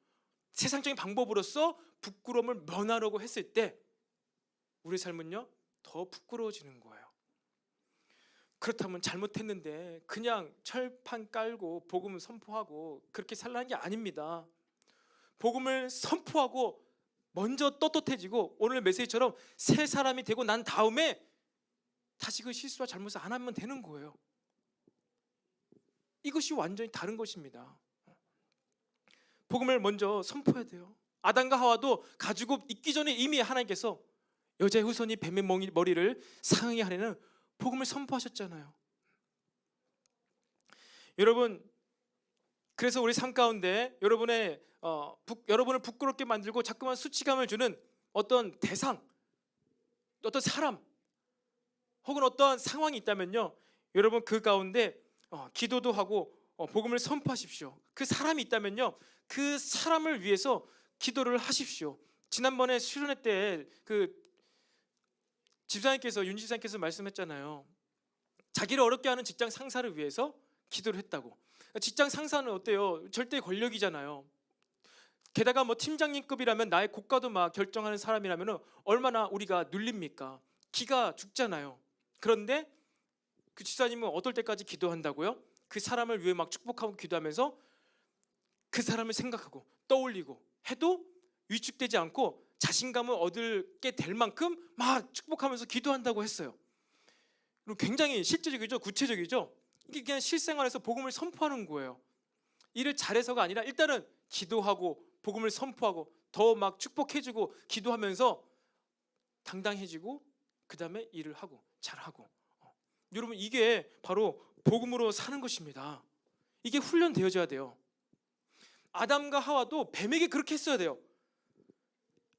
세상적인 방법으로서 부끄러움을 면하려고 했을 때 우리 삶은요 더 부끄러워지는 거예요. 그렇다면 잘못했는데 그냥 철판 깔고 복음을 선포하고 그렇게 살라는 게 아닙니다. 복음을 선포하고 먼저 떳떳해지고 오늘 메시지처럼 새 사람이 되고 난 다음에 다시 그 실수와 잘못을 안 하면 되는 거예요. 이것이 완전히 다른 것입니다. 복음을 먼저 선포해야 돼요. 아담과 하와도 가지고 있기 전에 이미 하나님께서 여자의 후손이 뱀의 머리를 상하게 하려는 복음을 선포하셨잖아요. 여러분, 그래서 우리 삶 가운데 여러분을 부끄럽게 만들고 자꾸만 수치감을 주는 어떤 대상, 어떤 사람 혹은 어떤 상황이 있다면요, 여러분 그 가운데 기도도 하고 복음을 선포하십시오. 그 사람이 있다면요, 그 사람을 위해서 기도를 하십시오. 지난번에 수련회 때 그 집사님께서 윤 집사님께서 말씀했잖아요. 자기를 어렵게 하는 직장 상사를 위해서 기도를 했다고. 직장 상사는 어때요? 절대 권력이잖아요. 게다가 뭐 팀장님급이라면 나의 고가도 막 결정하는 사람이라면 얼마나 우리가 눌립니까? 기가 죽잖아요. 그런데 그 집사님은 어떨 때까지 기도한다고요? 그 사람을 위해 막 축복하고 기도하면서 그 사람을 생각하고 떠올리고 해도 위축되지 않고 자신감을 얻게 될 만큼 막 축복하면서 기도한다고 했어요. 그리고 굉장히 실제적이죠, 구체적이죠. 이게 그냥 실생활에서 복음을 선포하는 거예요. 일을 잘해서가 아니라 일단은 기도하고 복음을 선포하고 더 막 축복해주고 기도하면서 당당해지고 그 다음에 일을 하고 잘하고. 여러분 이게 바로 복음으로 사는 것입니다. 이게 훈련되어져야 돼요. 아담과 하와도 뱀에게 그렇게 했어야 돼요.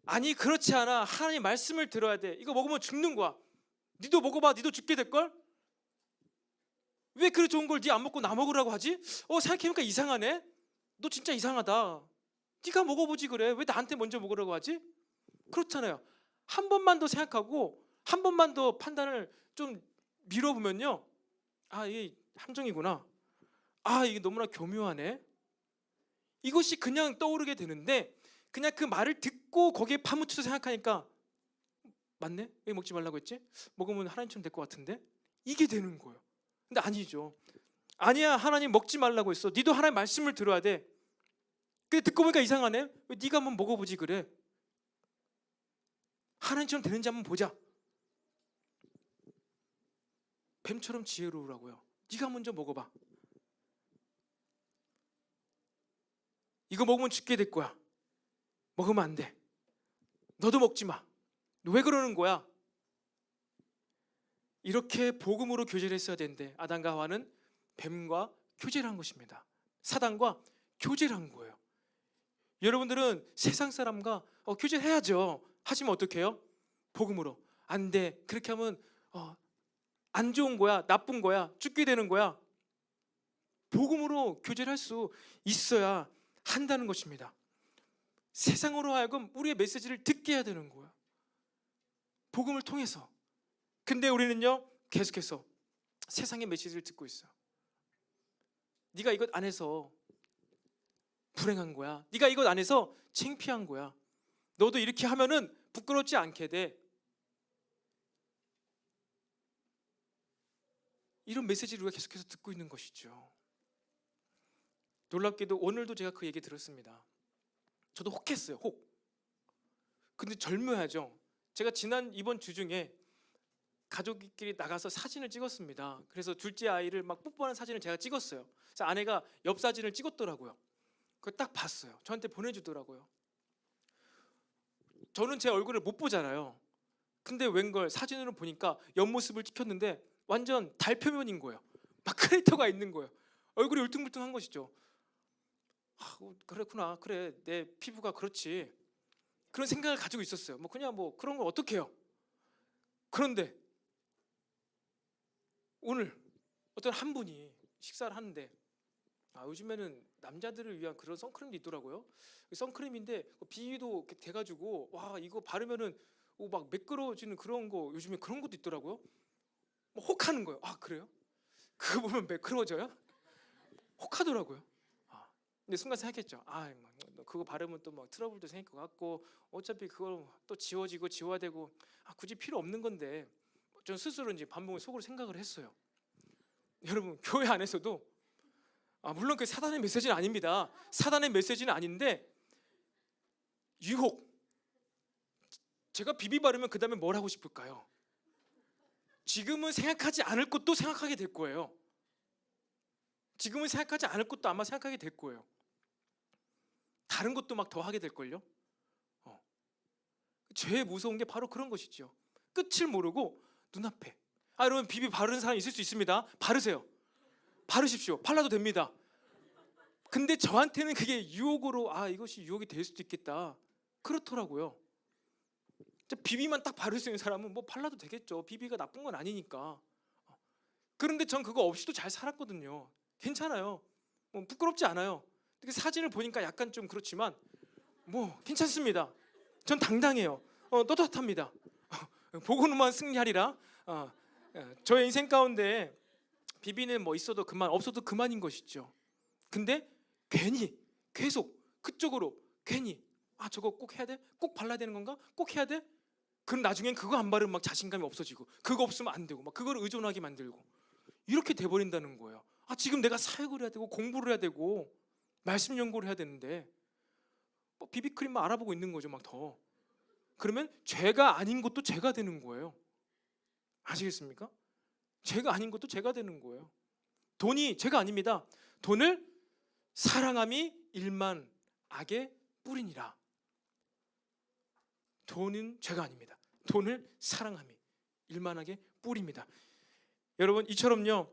아니 그렇지 않아. 하나님 말씀을 들어야 돼. 이거 먹으면 죽는 거야. 니도 먹어봐. 니도 죽게 될걸? 왜 그래 좋은 걸 니 안 먹고 나 먹으라고 하지? 생각해보니까 이상하네. 너 진짜 이상하다. 네가 먹어보지 그래. 왜 나한테 먼저 먹으라고 하지? 그렇잖아요. 한 번만 더 생각하고 한 번만 더 판단을 좀 밀어보면요, 이게 함정이구나. 이게 너무나 교묘하네. 이것이 그냥 떠오르게 되는데 그냥 그 말을 듣고 거기에 파묻혀서 생각하니까 맞네? 왜 먹지 말라고 했지? 먹으면 하나님처럼 될 것 같은데? 이게 되는 거예요. 근데 아니죠. 아니야, 하나님 먹지 말라고 했어. 니도 하나님 말씀을 들어야 돼. 근데 듣고 보니까 이상하네. 왜 네가 한번 먹어보지 그래? 하나님처럼 되는지 한번 보자. 뱀처럼 지혜로우라고요. 네가 먼저 먹어봐. 이거 먹으면 죽게 될 거야. 먹으면 안 돼. 너도 먹지 마. 너 왜 그러는 거야? 이렇게 복음으로 교제를 했어야 되는데 아담과 하와는 뱀과 교제를 한 것입니다. 사단과 교제를 한 거예요. 여러분들은 세상 사람과 교제를 해야죠. 하지만 어떻게 해요? 복음으로. 안 돼. 그렇게 하면 안 좋은 거야. 나쁜 거야. 죽게 되는 거야. 복음으로 교제를 할 수 있어야 한다는 것입니다. 세상으로 하여금 우리의 메시지를 듣게 해야 되는 거예요. 복음을 통해서. 근데 우리는요 계속해서 세상의 메시지를 듣고 있어요. 네가 이것 안 해서 불행한 거야. 네가 이것 안 해서 창피한 거야. 너도 이렇게 하면은 부끄럽지 않게 돼. 이런 메시지를 우리가 계속해서 듣고 있는 것이죠. 놀랍게도 오늘도 제가 그 얘기 들었습니다. 저도 혹했어요. 혹. 근데 절묘하죠. 제가 이번 주 중에 가족끼리 나가서 사진을 찍었습니다. 그래서 둘째 아이를 막 뽀뽀하는 사진을 제가 찍었어요. 그래서 아내가 옆 사진을 찍었더라고요. 그걸 딱 봤어요. 저한테 보내주더라고요. 저는 제 얼굴을 못 보잖아요. 근데 웬걸 사진으로 보니까 옆모습을 찍혔는데 완전 달 표면인 거예요. 막 크레이터가 있는 거예요. 얼굴이 울퉁불퉁한 것이죠. 그렇구나. 그래, 내 피부가 그렇지. 그런 생각을 가지고 있었어요. 그냥 그런 걸 어떻게 해요? 그런데 오늘 어떤 한 분이 식사를 하는데 요즘에는 남자들을 위한 그런 선크림도 있더라고요. 선크림인데 비위도 이렇게 돼가지고 이거 바르면은 막 매끄러워지는 그런 거, 요즘에 그런 것도 있더라고요. 뭐 혹하는 거예요. 아 그래요? 그거 보면 매끄러워져요? 혹하더라고요. 근데 순간 생각했죠. 뭐 그거 바르면 또 막 트러블도 생길 것 같고 어차피 그걸 또 지워지고 지워야 되고 굳이 필요 없는 건데 전 스스로 이제 반복을 속으로 생각을 했어요. 여러분 교회 안에서도 물론 그 사단의 메시지는 아닙니다. 사단의 메시지는 아닌데 유혹. 제가 비비 바르면 그 다음에 뭘 하고 싶을까요? 지금은 생각하지 않을 것도 생각하게 될 거예요. 지금은 생각하지 않을 것도 아마 생각하게 될 거예요. 다른 것도 막 더 하게 될걸요. 제일 무서운 게 바로 그런 것이죠. 끝을 모르고 눈앞에 여러분 비비 바르는 사람 있을 수 있습니다. 바르세요. 바르십시오. 발라도 됩니다. 근데 저한테는 그게 유혹으로 이것이 유혹이 될 수도 있겠다 그렇더라고요. 비비만 딱 바를 수 있는 사람은 뭐 발라도 되겠죠. 비비가 나쁜 건 아니니까. 그런데 전 그거 없이도 잘 살았거든요. 괜찮아요. 뭐 부끄럽지 않아요. 사진을 보니까 약간 좀 그렇지만 뭐 괜찮습니다. 전 당당해요. 떳떳합니다. 보고는만 승리하리라. 저의 인생 가운데 비비는 뭐 있어도 그만 없어도 그만인 것이죠. 근데 괜히 계속 그쪽으로 괜히 저거 꼭 해야 돼? 꼭 발라야 되는 건가? 꼭 해야 돼? 그럼 나중엔 그거 안 바르면 막 자신감이 없어지고 그거 없으면 안 되고 막 그걸 의존하게 만들고 이렇게 돼버린다는 거예요. 지금 내가 사역을 해야 되고 공부를 해야 되고 말씀 연구를 해야 되는데 뭐 비비크림만 알아보고 있는 거죠. 막 더. 그러면 죄가 아닌 것도 죄가 되는 거예요. 아시겠습니까? 죄가 아닌 것도 죄가 되는 거예요. 돈이 죄가 아닙니다. 돈을 사랑함이 일만 악의 뿌리니라. 돈은 죄가 아닙니다. 돈을 사랑함이 일만 악의 뿌리입니다. 여러분 이처럼요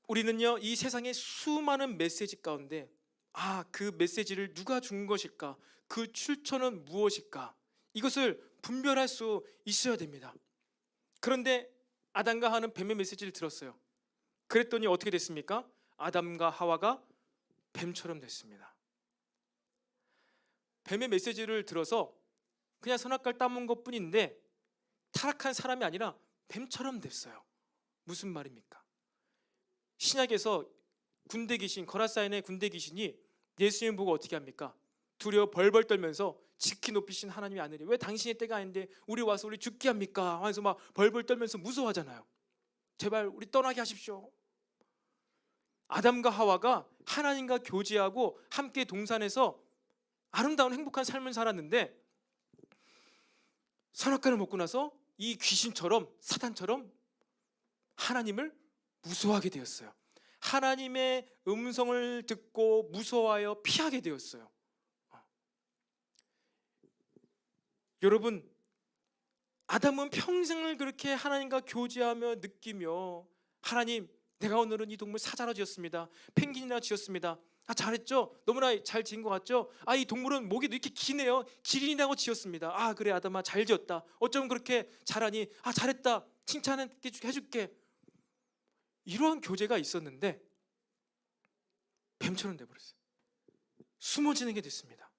우리는요 이 세상의 수많은 메시지 가운데 그 메시지를 누가 준 것일까? 그 출처는 무엇일까? 이것을 분별할 수 있어야 됩니다. 그런데 아담과 하와는 뱀의 메시지를 들었어요. 그랬더니 어떻게 됐습니까? 아담과 하와가 뱀처럼 됐습니다. 뱀의 메시지를 들어서 그냥 선악과를 따먹은 것뿐인데 타락한 사람이 아니라 뱀처럼 됐어요. 무슨 말입니까? 신약에서 군대 귀신, 거라사인의 군대 귀신이 예수님 보고 어떻게 합니까? 두려워 벌벌 떨면서 지키 높이신 하나님이 아니니 왜 당신의 때가 아닌데 우리 와서 우리 죽게 합니까? 하면서 막 벌벌 떨면서 무서워하잖아요. 제발 우리 떠나게 하십시오. 아담과 하와가 하나님과 교제하고 함께 동산에서 아름다운 행복한 삶을 살았는데 선악과를 먹고 나서 이 귀신처럼 사탄처럼 하나님을 무서워하게 되었어요. 하나님의 음성을 듣고 무서워하여 피하게 되었어요. 여러분 아담은 평생을 그렇게 하나님과 교제하며 느끼며 하나님 내가 오늘은 이 동물 사자로 지었습니다. 펭귄이나 지었습니다. 잘했죠? 너무나 잘 지은 것 같죠? 이 동물은 목이 이렇게 기네요. 기린이라고 지었습니다. 그래 아담아 잘 지었다. 어쩜 그렇게 잘하니? 잘했다. 칭찬해줄게. 이러한 교제가 있었는데 뱀처럼 돼버렸어요. 숨어지는 게 됐습니다.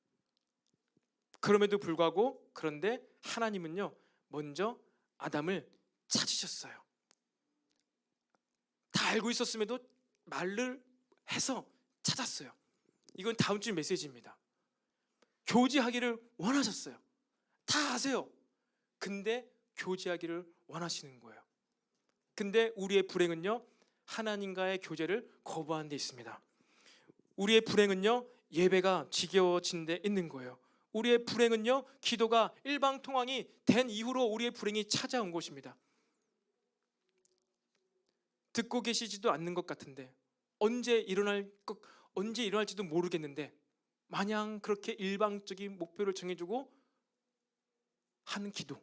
그럼에도 불구하고 그런데 하나님은요 먼저 아담을 찾으셨어요. 다 알고 있었음에도 말을 해서 찾았어요. 이건 다음 주 메시지입니다. 교제하기를 원하셨어요. 다 아세요. 근데 교제하기를 원하시는 거예요. 근데 우리의 불행은요 하나님과의 교제를 거부하는 데 있습니다. 우리의 불행은요 예배가 지겨워진 데 있는 거예요. 우리의 불행은요 기도가 일방통행이 된 이후로 우리의 불행이 찾아온 것입니다. 듣고 계시지도 않는 것 같은데 언제 일어날지도 모르겠는데 마냥 그렇게 일방적인 목표를 정해주고 하는 기도,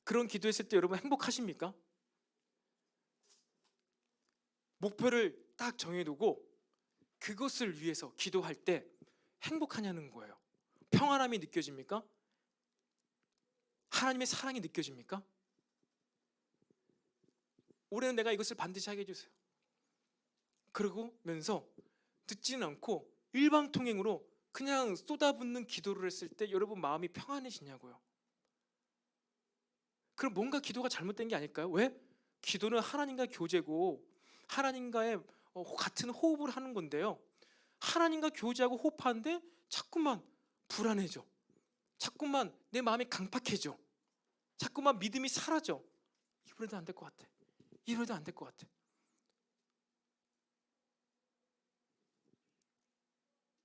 그런 기도했을 때 여러분 행복하십니까? 목표를 딱 정해두고 그것을 위해서 기도할 때 행복하냐는 거예요. 평안함이 느껴집니까? 하나님의 사랑이 느껴집니까? 올해는 내가 이것을 반드시 하게 해주세요. 그러면서 듣지는 않고 일방통행으로 그냥 쏟아붓는 기도를 했을 때 여러분 마음이 평안해지냐고요. 그럼 뭔가 기도가 잘못된 게 아닐까요? 왜? 기도는 하나님과 교제고 하나님과의 같은 호흡을 하는 건데요. 하나님과 교제하고 호흡하는데 자꾸만 불안해져. 자꾸만 내 마음이 강팍해져. 자꾸만 믿음이 사라져. 이번에도 안 될 것 같아. 이번에도 안 될 것 같아.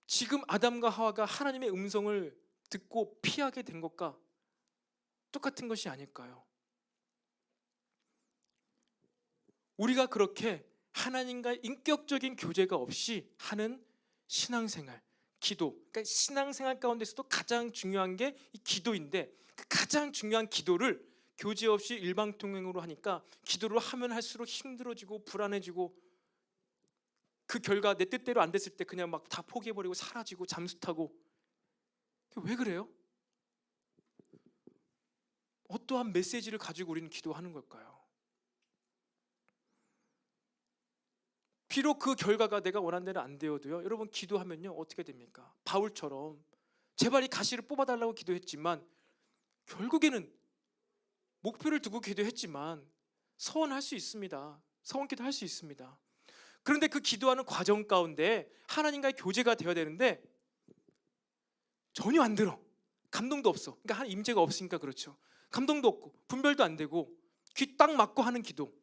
지금 아담과 하와가 하나님의 음성을 듣고 피하게 된 것과 똑같은 것이 아닐까요? 우리가 그렇게 하나님과 인격적인 교제가 없이 하는 신앙생활, 기도, 그러니까 신앙생활 가운데서도 가장 중요한 게 이 기도인데 그 가장 중요한 기도를 교제 없이 일방통행으로 하니까 기도를 하면 할수록 힘들어지고 불안해지고 그 결과 내 뜻대로 안 됐을 때 그냥 막 다 포기해버리고 사라지고 잠수 타고. 왜 그래요? 어떠한 메시지를 가지고 우리는 기도하는 걸까요? 비록 그 결과가 내가 원하는 대로 안 되어도요, 여러분 기도하면요 어떻게 됩니까? 바울처럼 제발 이 가시를 뽑아달라고 기도했지만 결국에는 목표를 두고 기도했지만 서원할 수 있습니다. 서원기도 할 수 있습니다. 그런데 그 기도하는 과정 가운데 하나님과의 교제가 되어야 되는데 전혀 안 들어. 감동도 없어. 그러니까 한 임재가 없으니까 그렇죠. 감동도 없고 분별도 안 되고 귀 딱 막고 하는 기도.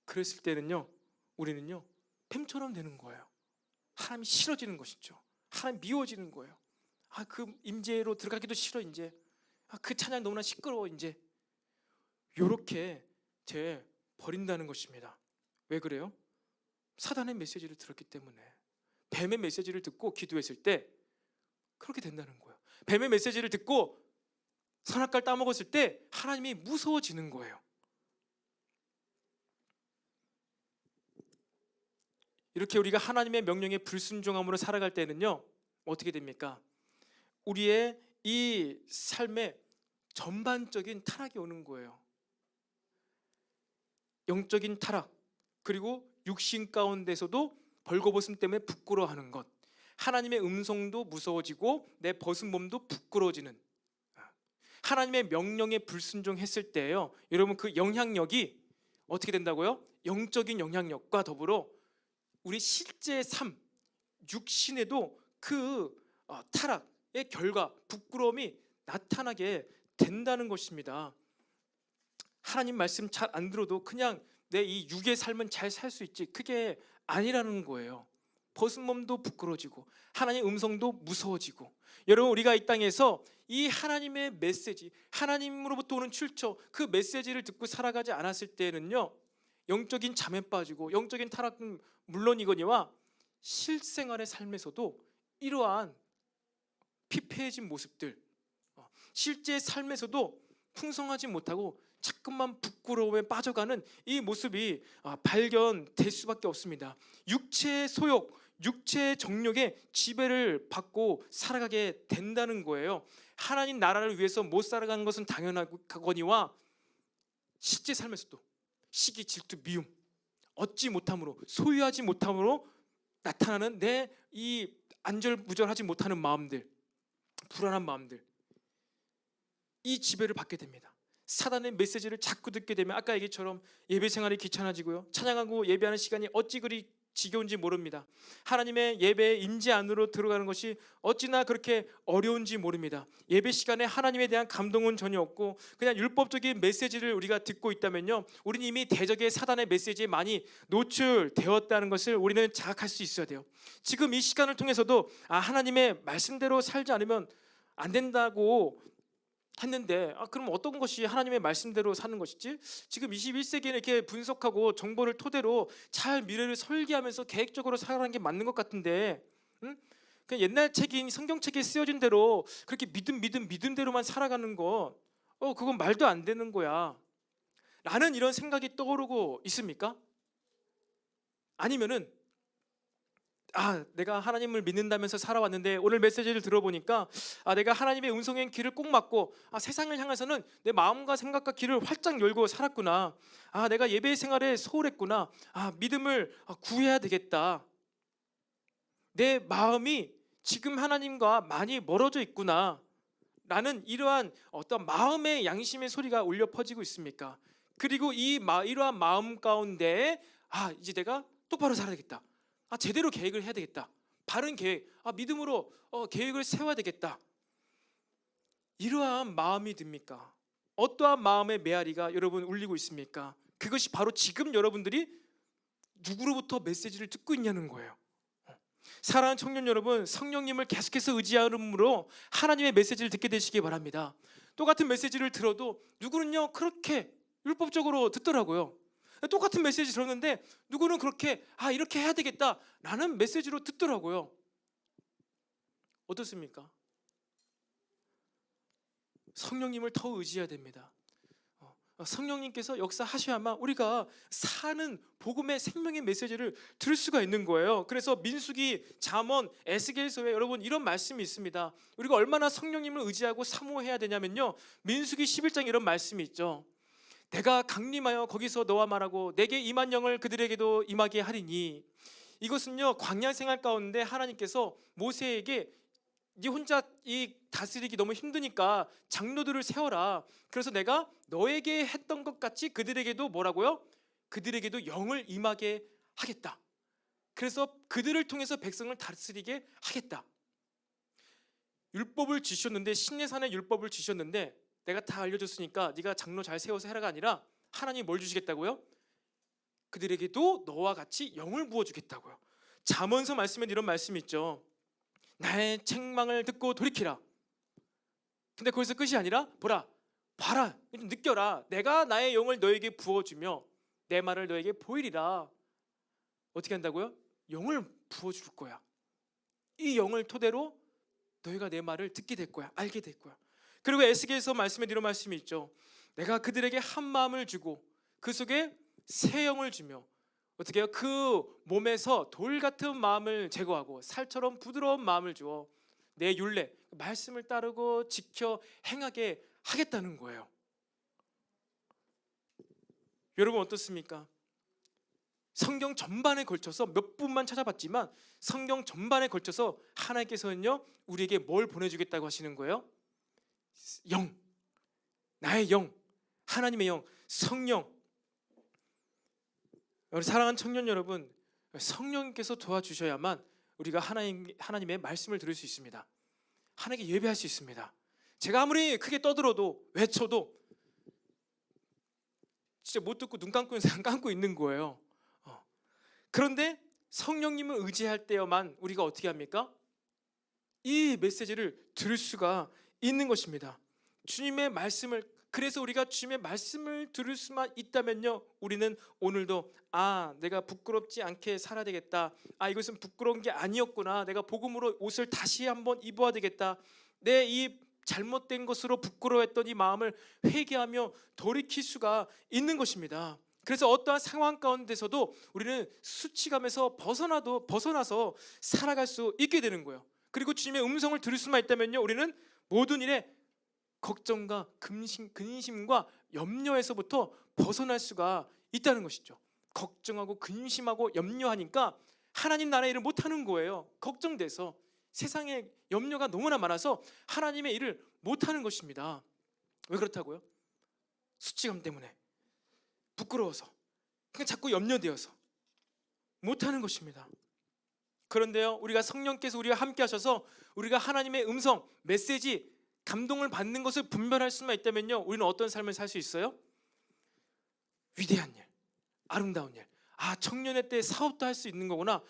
그랬을 때는요, 우리는요 뱀처럼 되는 거예요. 하나님이 싫어지는 것이죠. 하나님 미워지는 거예요. 그 임재로 들어가기도 싫어 이제. 그 찬양 너무나 시끄러워 이제. 요렇게 돼 버린다는 것입니다. 왜 그래요? 사단의 메시지를 들었기 때문에. 뱀의 메시지를 듣고 기도했을 때 그렇게 된다는 거예요. 뱀의 메시지를 듣고 선악과를 따먹었을 때 하나님이 무서워지는 거예요. 이렇게 우리가 하나님의 명령에 불순종함으로 살아갈 때는요 어떻게 됩니까? 우리의 이 삶에 전반적인 타락이 오는 거예요. 영적인 타락, 그리고 육신 가운데서도 벌거벗음 때문에 부끄러워하는 것, 하나님의 음성도 무서워지고 내 벗은 몸도 부끄러워지는, 하나님의 명령에 불순종했을 때예요, 여러분 그 영향력이 어떻게 된다고요? 영적인 영향력과 더불어 우리 실제 삶, 육신에도 그 타락의 결과, 부끄러움이 나타나게 된다는 것입니다. 하나님 말씀 잘 안 들어도 그냥 내 이 육의 삶은 잘 살 수 있지, 그게 아니라는 거예요. 벗은 몸도 부끄러워지고 하나님의 음성도 무서워지고. 여러분 우리가 이 땅에서 이 하나님의 메시지, 하나님으로부터 오는 출처, 그 메시지를 듣고 살아가지 않았을 때는요 영적인 잠에 빠지고 영적인 타락은 물론이거니와 실생활의 삶에서도 이러한 피폐해진 모습들, 실제 삶에서도 풍성하지 못하고 자꾸만 부끄러움에 빠져가는 이 모습이 발견될 수밖에 없습니다. 육체의 소욕, 육체의 정욕에 지배를 받고 살아가게 된다는 거예요. 하나님 나라를 위해서 못 살아가는 것은 당연하거니와 실제 삶에서도 시기, 질투, 미움, 얻지 못함으로, 소유하지 못함으로 나타나는 내 이 안절부절하지 못하는 마음들, 불안한 마음들, 이 지배를 받게 됩니다. 사단의 메시지를 자꾸 듣게 되면 아까 얘기처럼 예배 생활이 귀찮아지고요, 찬양하고 예배하는 시간이 어찌 그리 지겨운지 모릅니다. 하나님의 예배의 임재 안으로 들어가는 것이 어찌나 그렇게 어려운지 모릅니다. 예배 시간에 하나님에 대한 감동은 전혀 없고 그냥 율법적인 메시지를 우리가 듣고 있다면요, 우리는 이미 대적의 사단의 메시지에 많이 노출되었다는 것을 우리는 자각할 수 있어야 돼요. 지금 이 시간을 통해서도 하나님의 말씀대로 살지 않으면 안 된다고 했는데 그럼 어떤 것이 하나님의 말씀대로 사는 것이지? 지금 21세기에는 이렇게 분석하고 정보를 토대로 잘 미래를 설계하면서 계획적으로 살아가는 게 맞는 것 같은데, 그냥 옛날 책인 성경책에 쓰여진 대로 그렇게 믿음대로만 살아가는 거 그건 말도 안 되는 거야 라는 이런 생각이 떠오르고 있습니까? 아니면은 내가 하나님을 믿는다면서 살아왔는데 오늘 메시지를 들어보니까 내가 하나님의 음성의 길을 꼭 막고 세상을 향해서는 내 마음과 생각과 길을 활짝 열고 살았구나, 내가 예배 생활에 소홀했구나, 믿음을 구해야 되겠다, 내 마음이 지금 하나님과 많이 멀어져 있구나 라는 이러한 어떤 마음의 양심의 소리가 울려 퍼지고 있습니까? 그리고 이러한 마음 가운데 이제 내가 똑바로 살아야 되겠다. 제대로 계획을 해야 되겠다. 바른 계획, 믿음으로 계획을 세워야 되겠다. 이러한 마음이 듭니까? 어떠한 마음의 메아리가 여러분 울리고 있습니까? 그것이 바로 지금 여러분들이 누구로부터 메시지를 듣고 있냐는 거예요. 사랑하는 청년 여러분, 성령님을 계속해서 의지함으로 하나님의 메시지를 듣게 되시기 바랍니다. 똑같은 메시지를 들어도 누구는요 그렇게 율법적으로 듣더라고요. 똑같은 메시지 들었는데 누구는 그렇게 이렇게 해야 되겠다라는 메시지로 듣더라고요. 어떻습니까? 성령님을 더 의지해야 됩니다. 성령님께서 역사하셔야만 우리가 사는 복음의 생명의 메시지를 들을 수가 있는 거예요. 그래서 민수기, 잠언, 에스겔서에 여러분 이런 말씀이 있습니다. 우리가 얼마나 성령님을 의지하고 사모해야 되냐면요, 민수기 11장에 이런 말씀이 있죠. 내가 강림하여 거기서 너와 말하고 내게 임한 영을 그들에게도 임하게 하리니. 이것은요 광야 생활 가운데 하나님께서 모세에게 네 혼자 이 다스리기 너무 힘드니까 장로들을 세워라. 그래서 내가 너에게 했던 것 같이 그들에게도 뭐라고요? 그들에게도 영을 임하게 하겠다. 그래서 그들을 통해서 백성을 다스리게 하겠다. 율법을 주셨는데, 시내산에 율법을 주셨는데 내가 다 알려줬으니까 네가 장로 잘 세워서 해라가 아니라 하나님이 뭘 주시겠다고요? 그들에게도 너와 같이 영을 부어주겠다고요. 잠언서 말씀에 이런 말씀이 있죠. 나의 책망을 듣고 돌이키라. 근데 거기서 끝이 아니라 봐라, 느껴라. 내가 나의 영을 너에게 부어주며 내 말을 너에게 보이리라. 어떻게 한다고요? 영을 부어줄 거야. 이 영을 토대로 너희가 내 말을 듣게 될 거야. 알게 될 거야. 그리고 에스겔서 말씀에 이런 말씀이 있죠. 내가 그들에게 한 마음을 주고 그 속에 새 영을 주며 어떻게 해요? 그 몸에서 돌 같은 마음을 제거하고 살처럼 부드러운 마음을 주어 내 율례, 말씀을 따르고 지켜 행하게 하겠다는 거예요. 여러분 어떻습니까? 성경 전반에 걸쳐서 몇 분만 찾아봤지만 성경 전반에 걸쳐서 하나님께서는요 우리에게 뭘 보내주겠다고 하시는 거예요? 영, 나의 영, 하나님의 영, 성령. 우리 사랑하는 청년 여러분, 성령님께서 도와주셔야만 우리가 하나님의 말씀을 들을 수 있습니다. 하나님께 예배할 수 있습니다. 제가 아무리 크게 떠들어도 외쳐도 진짜 못 듣고 눈 감고 있는 거예요. 그런데 성령님을 의지할 때여만 우리가 어떻게 합니까? 이 메시지를 들을 수가 있는 것입니다. 주님의 말씀을, 그래서 우리가 주님의 말씀을 들을 수만 있다면요 우리는 오늘도 내가 부끄럽지 않게 살아야 되겠다. 이것은 부끄러운 게 아니었구나. 내가 복음으로 옷을 다시 한번 입어야 되겠다. 내 이 잘못된 것으로 부끄러워했던 이 마음을 회개하며 돌이킬 수가 있는 것입니다. 그래서 어떠한 상황 가운데서도 우리는 수치감에서 벗어나서 살아갈 수 있게 되는 거예요. 그리고 주님의 음성을 들을 수만 있다면요 우리는 모든 일에 걱정과 근심과 염려에서부터 벗어날 수가 있다는 것이죠. 걱정하고 근심하고 염려하니까 하나님 나라의 일을 못하는 거예요. 걱정돼서 세상에 염려가 너무나 많아서 하나님의 일을 못하는 것입니다. 왜 그렇다고요? 수치감 때문에, 부끄러워서, 그냥 자꾸 염려되어서 못하는 것입니다. 그런데요 우리가 성령께서 우리와 함께 하셔서 우리가 하나님의 음성, 메시지, 감동을 받는 것을 분별할 수만 있다면요 우리는 어떤 삶을 살 수 있어요? 위대한 일, 아름다운 일. 청년의 때 사업도 할 수 있는 거구나.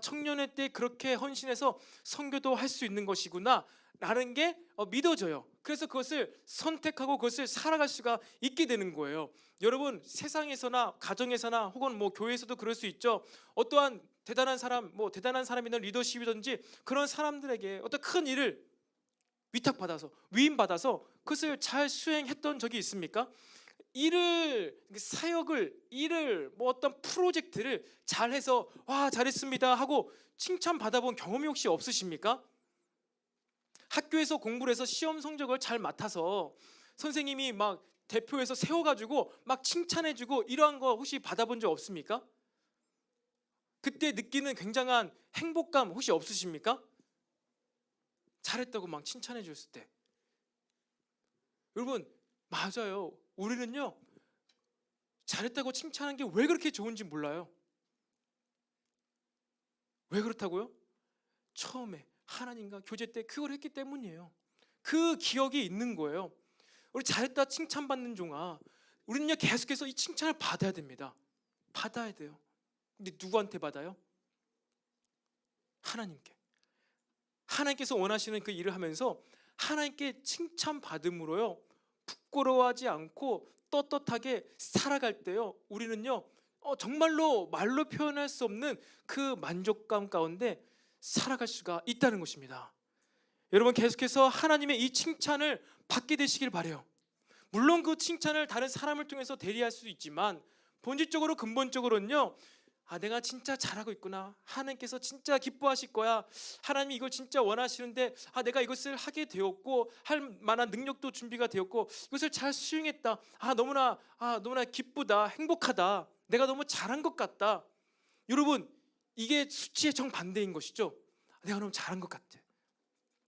청년의 때 그렇게 헌신해서 선교도 할 수 있는 것이구나 라는 게 믿어져요. 그래서 그것을 선택하고 그것을 살아갈 수가 있게 되는 거예요. 여러분 세상에서나 가정에서나 혹은 교회에서도 그럴 수 있죠. 어떠한 대단한 사람이든 리더십이든지 그런 사람들에게 어떤 큰 일을 위탁받아서 위임받아서 그것을 잘 수행했던 적이 있습니까? 사역을 어떤 프로젝트를 잘해서 잘했습니다 하고 칭찬 받아본 경험이 혹시 없으십니까? 학교에서 공부를 해서 시험 성적을 잘 맡아서 선생님이 막 대표해서 세워가지고 막 칭찬해주고 이러한 거 혹시 받아본 적 없습니까? 그때 느끼는 굉장한 행복감 혹시 없으십니까? 잘했다고 막 칭찬해 줬을 때 여러분 맞아요. 우리는요 잘했다고 칭찬하는 게 왜 그렇게 좋은지 몰라요. 왜 그렇다고요? 처음에 하나님과 교제 때 그걸 했기 때문이에요. 그 기억이 있는 거예요. 우리 잘했다 칭찬받는 종아, 우리는요 계속해서 이 칭찬을 받아야 됩니다. 받아야 돼요. 근데 누구한테 받아요? 하나님께. 하나님께서 원하시는 그 일을 하면서 하나님께 칭찬받음으로요 부끄러워하지 않고 떳떳하게 살아갈 때요 우리는요 정말로 말로 표현할 수 없는 그 만족감 가운데 살아갈 수가 있다는 것입니다. 여러분 계속해서 하나님의 이 칭찬을 받게 되시길 바라요. 물론 그 칭찬을 다른 사람을 통해서 대리할 수 있지만 본질적으로 근본적으로는요 내가 진짜 잘하고 있구나, 하나님께서 진짜 기뻐하실 거야, 하나님이 이걸 진짜 원하시는데 내가 이것을 하게 되었고 할 만한 능력도 준비가 되었고 이것을 잘 수행했다, 너무나 기쁘다, 행복하다, 내가 너무 잘한 것 같다. 여러분 이게 수치의 정반대인 것이죠. 내가 너무 잘한 것 같아,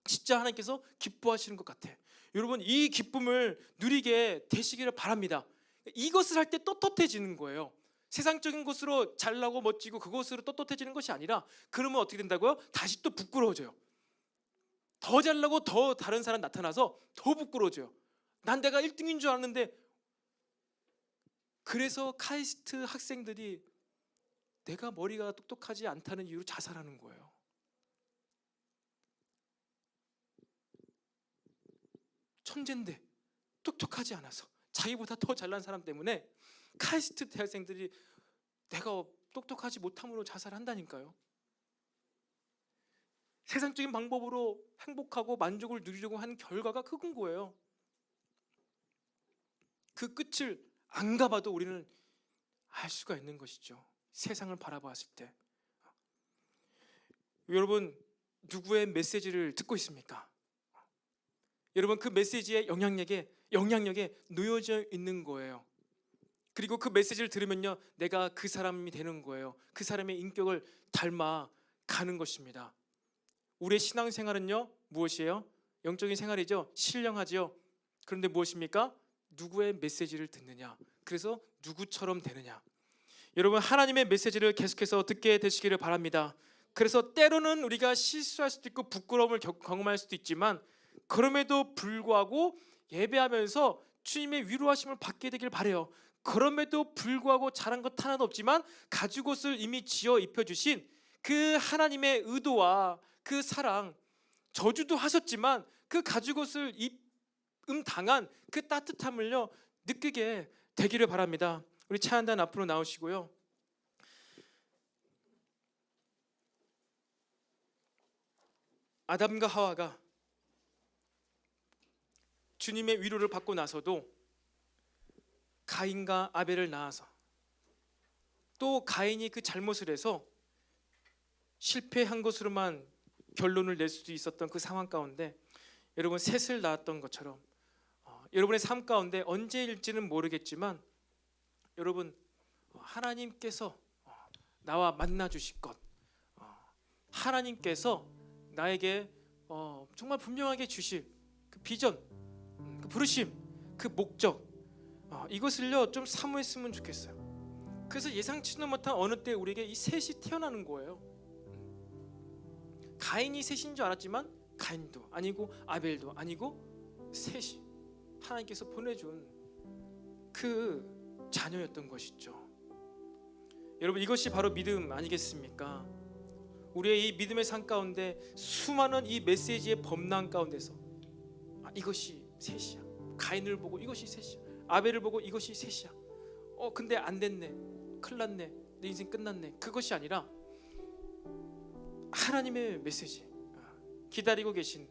진짜 하나님께서 기뻐하시는 것 같아. 여러분 이 기쁨을 누리게 되시기를 바랍니다. 이것을 할 때 떳떳해지는 거예요. 세상적인 것으로 잘나고 멋지고 그것으로 떳떳해지는 것이 아니라 그러면 어떻게 된다고요? 다시 또 부끄러워져요. 더 잘나고 더 다른 사람 나타나서 더 부끄러워져요. 난 내가 1등인 줄 알았는데. 그래서 카이스트 학생들이 내가 머리가 똑똑하지 않다는 이유로 자살하는 거예요. 천재인데 똑똑하지 않아서 자기보다 더 잘난 사람 때문에 카이스트 대학생들이 내가 똑똑하지 못함으로 자살한다니까요. 세상적인 방법으로 행복하고 만족을 누리려고 하는 결과가 그건 거예요. 그 끝을 안 가봐도 우리는 알 수가 있는 것이죠. 세상을 바라봤을 때. 여러분 누구의 메시지를 듣고 있습니까? 여러분 그 메시지의 영향력에 놓여져 있는 거예요. 그리고 그 메시지를 들으면요 내가 그 사람이 되는 거예요. 그 사람의 인격을 닮아 가는 것입니다. 우리의 신앙생활은요 무엇이에요? 영적인 생활이죠. 신령하죠. 그런데 무엇입니까? 누구의 메시지를 듣느냐, 그래서 누구처럼 되느냐. 여러분 하나님의 메시지를 계속해서 듣게 되시기를 바랍니다. 그래서 때로는 우리가 실수할 수도 있고 부끄러움을 경험할 수도 있지만 그럼에도 불구하고 예배하면서 주님의 위로하심을 받게 되길 바라요. 그럼에도 불구하고 잘한 것 하나도 없지만 가죽옷을 이미 지어 입혀주신 그 하나님의 의도와 그 사랑, 저주도 하셨지만 그 가죽옷을 당한 그 따뜻함을요 느끼게 되기를 바랍니다. 우리 차한단 앞으로 나오시고요. 아담과 하와가 주님의 위로를 받고 나서도 가인과 아벨을 낳아서 또 가인이 그 잘못을 해서 실패한 것으로만 결론을 낼 수도 있었던 그 상황 가운데 여러분 셋을 낳았던 것처럼 여러분의 삶 가운데 언제일지는 모르겠지만 여러분 하나님께서 나와 만나 주실 것, 하나님께서 나에게 정말 분명하게 주실 그 비전, 그 부르심, 그 목적, 이것을요 좀 사모했으면 좋겠어요. 그래서 예상치도 못한 어느 때 우리에게 이 셋이 태어나는 거예요. 가인이 셋인 줄 알았지만 가인도 아니고 아벨도 아니고 셋이 하나님께서 보내준 그 자녀였던 것이죠. 여러분 이것이 바로 믿음 아니겠습니까? 우리의 이 믿음의 삶 가운데 수많은 이 메시지의 범람 가운데서 이것이 셋이야, 가인을 보고 이것이 셋이야, 아벨을 보고 이것이 셋이야, 근데 안 됐네, 큰일 났네, 내 인생 끝났네, 그것이 아니라 하나님의 메시지 기다리고 계신,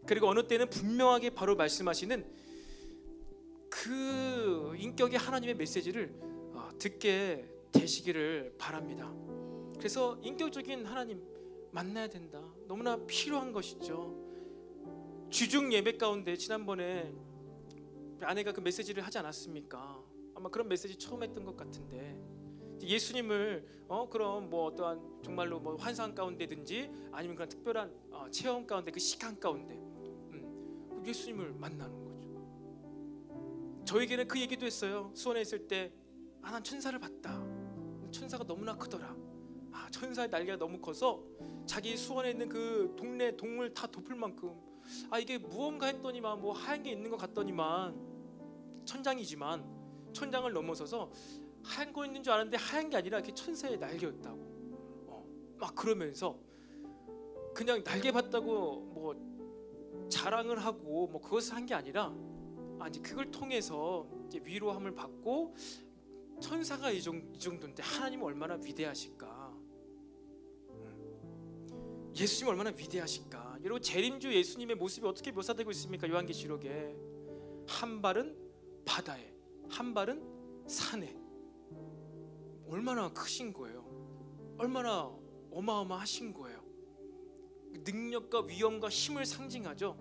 그리고 어느 때는 분명하게 바로 말씀하시는 그 인격의 하나님의 메시지를 듣게 되시기를 바랍니다. 그래서 인격적인 하나님 만나야 된다. 너무나 필요한 것이죠. 주중 예배 가운데 지난번에 아내가 그 메시지를 하지 않았습니까? 아마 그런 메시지 처음 했던 것 같은데 예수님을 그럼 뭐 어떠한 정말로 뭐 환상 가운데든지 아니면 그런 특별한 체험 가운데 그 시간 가운데 예수님을 만나는 거죠. 저에게는 그 얘기도 했어요. 수원에 있을 때 난 천사를 봤다. 천사가 너무나 크더라. 천사의 날개가 너무 커서 자기 수원에 있는 그 동네 동물 다 덮을 만큼 이게 무언가 했더니만 뭐 하얀 게 있는 것 같더니만 천장이지만 천장을 넘어서서 하얀 거 있는 줄 알았는데 하얀 게 아니라 이렇게 천사의 날개였다고. 막 그러면서 그냥 날개 봤다고 뭐 자랑을 하고 뭐 그것을 한 게 아니라 이제 그걸 통해서 이제 위로함을 받고 천사가 이 정도인데 하나님은 얼마나 위대하실까? 예수님 얼마나 위대하실까? 여러분 재림주 예수님의 모습이 어떻게 묘사되고 있습니까? 요한계시록에 한 발은 바다에, 한 발은 산에. 얼마나 크신 거예요? 얼마나 어마어마하신 거예요? 능력과 위엄과 힘을 상징하죠.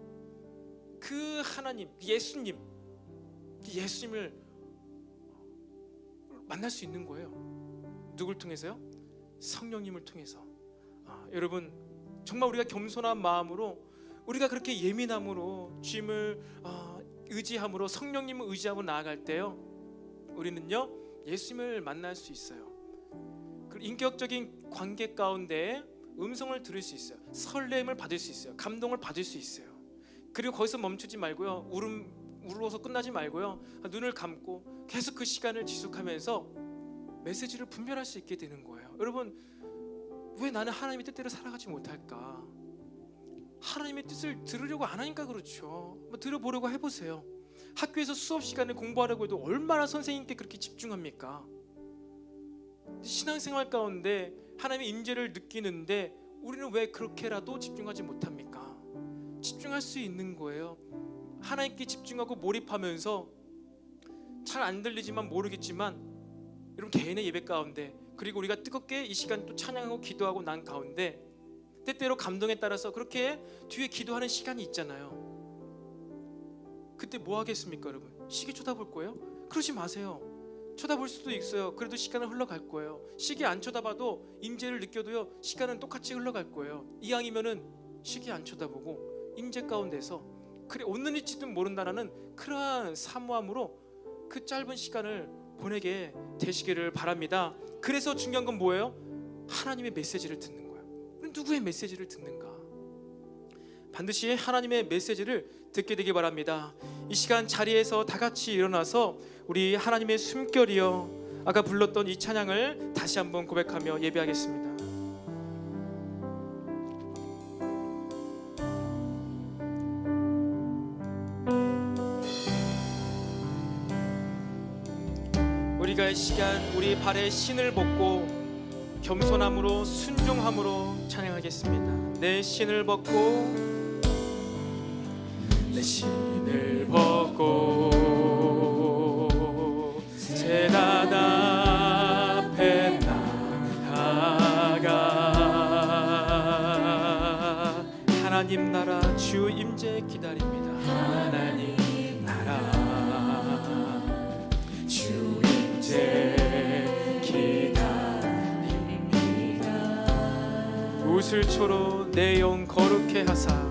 그 하나님, 예수님을 만날 수 있는 거예요. 누굴 통해서요? 성령님을 통해서. 여러분 정말 우리가 겸손한 마음으로, 우리가 그렇게 예민함으로 주님을 의지함으로, 성령님을 의지하고 나아갈 때요, 우리는요 예수님을 만날 수 있어요. 그 인격적인 관계 가운데 음성을 들을 수 있어요. 설렘을 받을 수 있어요. 감동을 받을 수 있어요. 그리고 거기서 멈추지 말고요, 울어서 끝나지 말고요, 눈을 감고 계속 그 시간을 지속하면서 메시지를 분별할 수 있게 되는 거예요. 여러분 왜 나는 하나님의 뜻대로 살아가지 못할까? 하나님의 뜻을 들으려고 안 하니까 그렇죠. 한번 들어보려고 해보세요. 학교에서 수업 시간에 공부하려고 해도 얼마나 선생님께 그렇게 집중합니까? 신앙생활 가운데 하나님의 임재를 느끼는데 우리는 왜 그렇게라도 집중하지 못합니까? 집중할 수 있는 거예요. 하나님께 집중하고 몰입하면서 잘 안 들리지만 모르겠지만 여러분 개인의 예배 가운데, 그리고 우리가 뜨겁게 이 시간 또 찬양하고 기도하고 난 가운데 때때로 감동에 따라서 그렇게 뒤에 기도하는 시간이 있잖아요. 그때 뭐 하겠습니까 여러분? 시계 쳐다볼 거예요? 그러지 마세요. 쳐다볼 수도 있어요. 그래도 시간은 흘러갈 거예요. 시계 안 쳐다봐도 임재를 느껴도요 시간은 똑같이 흘러갈 거예요. 이왕이면은 시계 안 쳐다보고 임재 가운데서 그래 오늘일지도 모른다라는 그러한 사모함으로 그 짧은 시간을 보내게 되시기를 바랍니다. 그래서 중요한 건 뭐예요? 하나님의 메시지를 듣는 거예요. 누구의 메시지를 듣는가? 반드시 하나님의 메시지를 듣게 되기 바랍니다. 이 시간 자리에서 다 같이 일어나서 우리 하나님의 숨결이여, 아까 불렀던 이 찬양을 다시 한번 고백하며 예배하겠습니다. 우리가 이 시간 우리 발에 신을 벗고 겸손함으로 순종함으로 찬양하겠습니다. 내 신을 벗고, 내 신을 벗고 제단 앞에 나아가 하나님 나라 주 임재 기다립니다. 하나님 나라 주 임재 기다립니다. 우슬초로 내 영 거룩해 하사,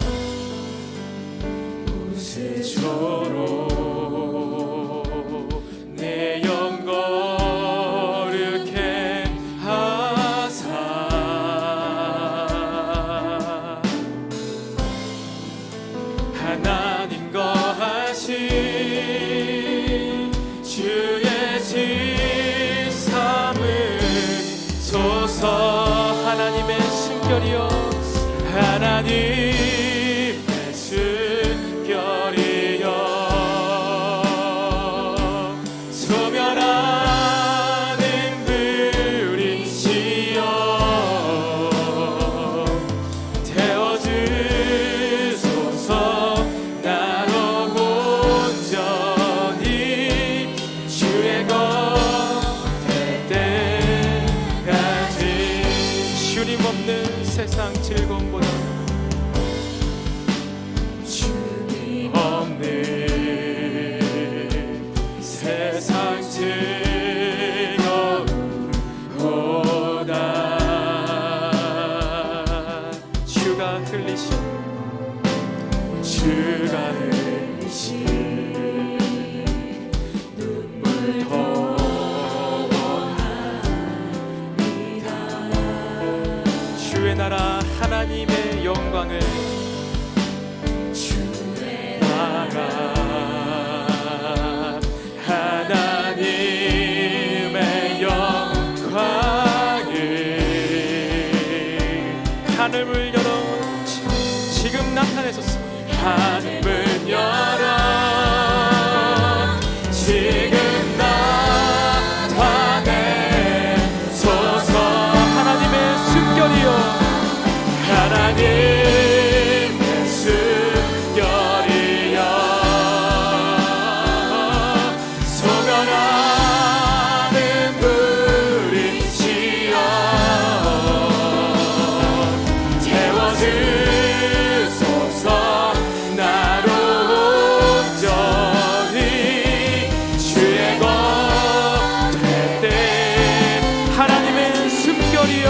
우슬초로 내 영 거룩해 하사, 하나님 거하신 주의 질 삼으소서. 하나님의 숨결이여, 하나님의 숨결이여, 소멸하는 불인시여 되어주소서. 나로 온전히 주의 것될 때까지. 주님 없는 세상 즐거움보다, 주님 없는 세상 즐거움보다 주가 흘리신 영광을 주의 나라 하나님의 영광을 하늘을 열어 지금 나타내소서. 하늘을 열어 지금 나타내소서. 하나님의 숨결이여 하나님의 숨결이여 소멸하는 불이시여 태워주소서. 나로 온전히 주의 것 될 때 하나님의 숨결이여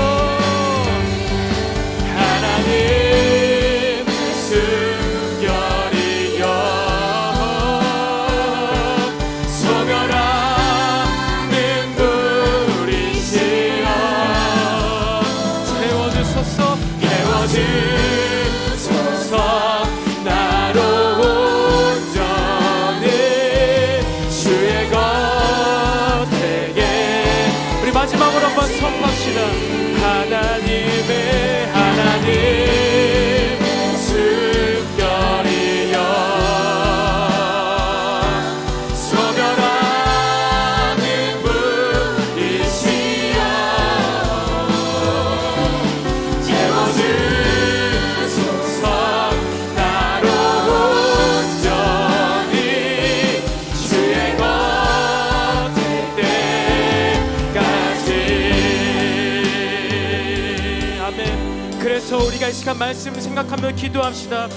하나님의 숨결이여 소멸하는 불이시여 태워주소서. 태워주소서. 나로 온전히 주의 것 되게. 우리 마지막으로 한번 선포합시다. 하나님 숨결이여 소멸하는 불이시여 태워주소서. 나로 온전히 주의 것 될 때까지. 아멘. 그래서 우리가 이 시간 말씀 생각하며 기도합시다.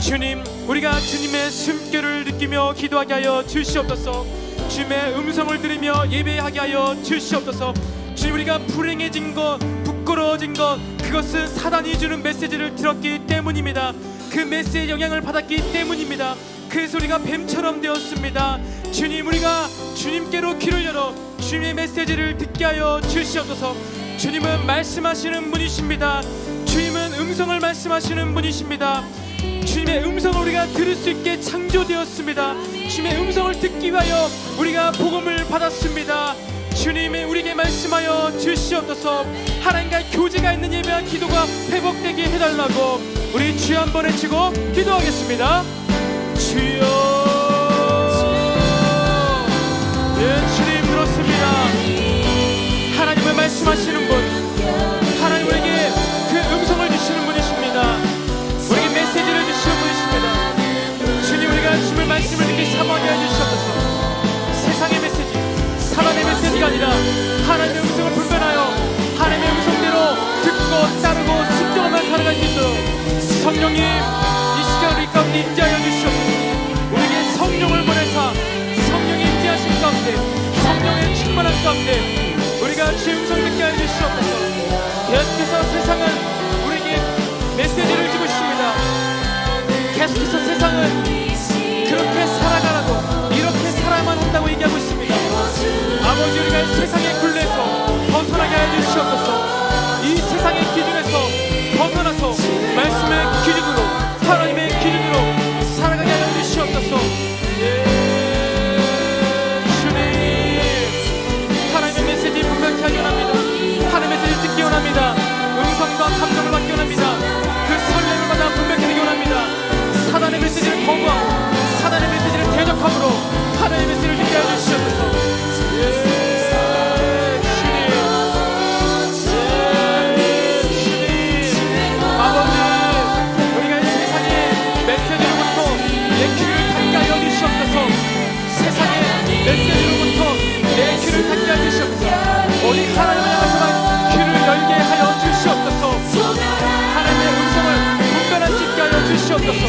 주님, 우리가 주님의 숨결을 느끼며 기도하게 하여 주시옵소서. 주님의 음성을 들으며 예배하게 하여 주시옵소서. 주님, 우리가 불행해진 것, 부끄러워진 것, 그것은 사단이 주는 메시지를 들었기 때문입니다. 그 메시지의 영향을 받았기 때문입니다. 그래서 우리가 뱀처럼 되었습니다. 주님, 우리가 주님께로 귀를 열어 주님의 메시지를 듣게 하여 주시옵소서. 주님은 말씀하시는 분이십니다. 주님은 음성을 말씀하시는 분이십니다. 주님의 음성을 우리가 들을 수 있게 창조되었습니다. 주님의 음성을 듣기 위하여 우리가 복음을 받았습니다. 주님이 우리에게 말씀하여 주시옵소서. 하나님과 교제가 있는 예배와 기도가 회복되게 해달라고 우리 주여 한번 외치고 기도하겠습니다. 주여. 예, 주님 들었습니다. 하나님을 말씀하시는 분, 하나님 우리에게 그 음성을 주시는 분이십니다. 우리에게 메시지를 주시는 분이십니다. 주님, 우리가 주님의 말씀을 듣기 사모하게 해주시옵소서. 세상의 메시지, 사단의 메시지가 아니라 하나님의 음성을 분별하여 하나님의 음성대로 듣고 따르고 순종하며 살아갈 수 있도록 성령님 이 시간 우리 가운데 임재하여 주시옵소서. 우리에게 성령을 보내사 성령이 임재하신 가운데 성령의 충만한 가운데 우리가 주의 음성을 듣게 하여 주시옵소서. 계속해서 세상은 우리에게 메시지를 주고 있습니다. 계속해서 세상은 그렇게 살아가라고, 이렇게 살아야만 한다고 얘기하고 있습니다. 아버지, 우리가 세상의 굴레에서 벗어나게 하여 주시옵소서. 이 세상의 기준에서 벗어나서 말씀의 기준으로, 하나님의 기준으로 살아가게 하여 주시옵소서. 주님, 하나님의 메시지 분명히 하기 원합니다. 하나님의 메시지 듣기 원합니다. 음성과 감동을 받기 원합니다. 그 설명을 받아 분명히 하기 원합니다. 사단의 메시지를 거부하고 사단의 메시지를 대적함으로 하나님의 메시지를 듣게 하여 주시옵소서. 아버지, 우리가 이 세상의 메시지로부터 내 귀를 닫게 하여 주시옵소서. 세상의 메시지로부터 내 귀를 닫게 하여 주시옵소서. 우리 하나님을 향해서만 귀를 열게 하여 주시옵소서. 하나님의 음성을 분별할 수 있게 하여 주시옵소서.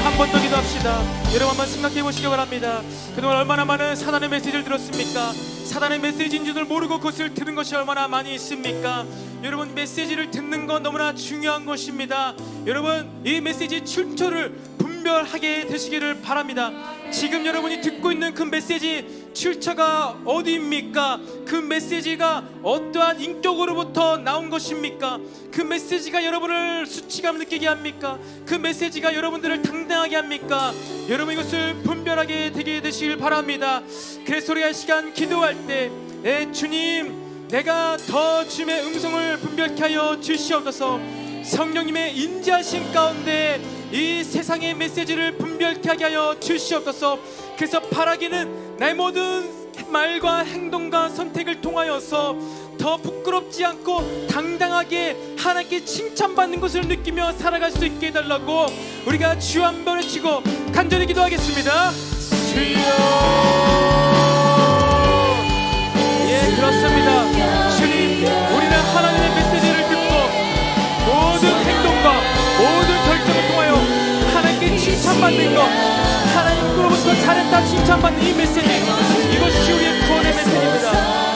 한 번 더 기도합시다. 여러분 한번 생각해 보시기 바랍니다. 그동안 얼마나 많은 사단의 메시지를 들었습니까? 사단의 메시지인 줄을 모르고 그것을 들은 것이 얼마나 많이 있습니까? 여러분, 메시지를 듣는 건 너무나 중요한 것입니다. 여러분, 이 메시지 출처를 분별하게 되시기를 바랍니다. 지금 여러분이 듣고 있는 그 메시지 출처가 어디입니까? 그 메시지가 어떠한 인격으로부터 나온 것입니까? 그 메시지가 여러분을 수치감 느끼게 합니까? 그 메시지가 여러분들을 당당하게 합니까? 여러분, 이것을 분별하게 되게 되시길 바랍니다. 그래서 우리가 이 시간 기도할 때 주님, 내가 더 주님의 음성을 분별케 하여 주시옵소서. 성령님의 인자하심 가운데 이 세상의 메시지를 분별케 하게 하여 주시옵소서. 그래서 바라기는 나의 모든 말과 행동과 선택을 통하여서 더 부끄럽지 않고 당당하게 하나님께 칭찬받는 것을 느끼며 살아갈 수 있게 해달라고 우리가 주 한 번 외치고 간절히 기도하겠습니다. 주여. 예, 그렇습니다. 주님, 우리는 하나님의 메시지를 듣고 모든 행동과 모든 결정을 통하여 하나님께 칭찬받는 것, 하나님으로부터 잘했다 칭찬받는 이 메시지, 이것이 우리의 구원의 메시지입니다.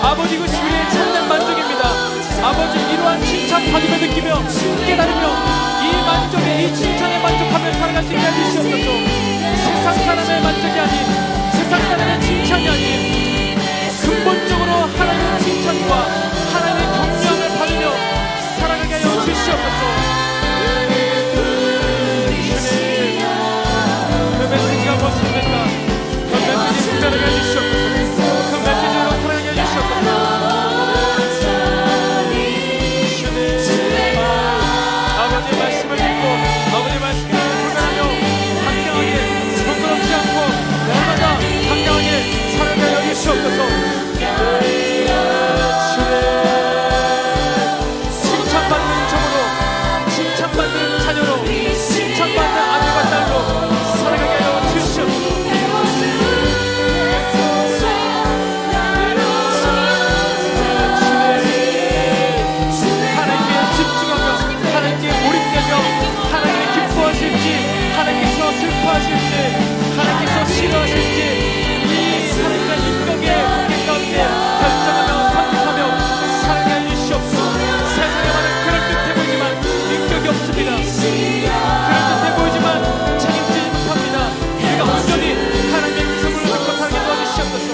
아버지, 이것이 우리의 참된 만족입니다. 아버지, 이러한 칭찬 받으며 느끼며 깨달으며 이 만족에, 이 칭찬에 만족하며 살아갈 수 있게 해주시옵소서. 세상 사람의 만족이 아닌, 세상 사람의 칭찬이 아닌 근본적으로 하나님의 칭찬과 하나님의 경륜을 받으며 살아가게 하여 주시옵소서. 그 메시지가 무엇입니까? 그 메시지 분별하게 해주시옵소서. 그 메시지로 살아가게 해주시옵소서. 아버지의 말씀을 듣고 아버지의 말씀을 분별하며 당당하게 부끄럽지 않고 날마다 당당하게 살아가게 하여 주시옵소서. 칭찬받는 종으로, 칭찬받는 자녀로, 칭찬받는 아들과 딸로 살아가게 하여 주시옵소서. 하나님께 집중하며 하나님께 몰입되며 하나님께 기뻐하실지 하나님께서 슬퍼하실지 하나님께서 싫어하실지 이 하나님과 인격의 관계 가운데 결정하며 선택하며 살게 해주시옵소서. 세상에 많은 그럴듯해 보이지만 인격이 없습니다. 그럴듯해 보이지만 책임지지 못합니다. 우리가 온전히 하나님의 음성을 듣고 살게 도와주시옵소서.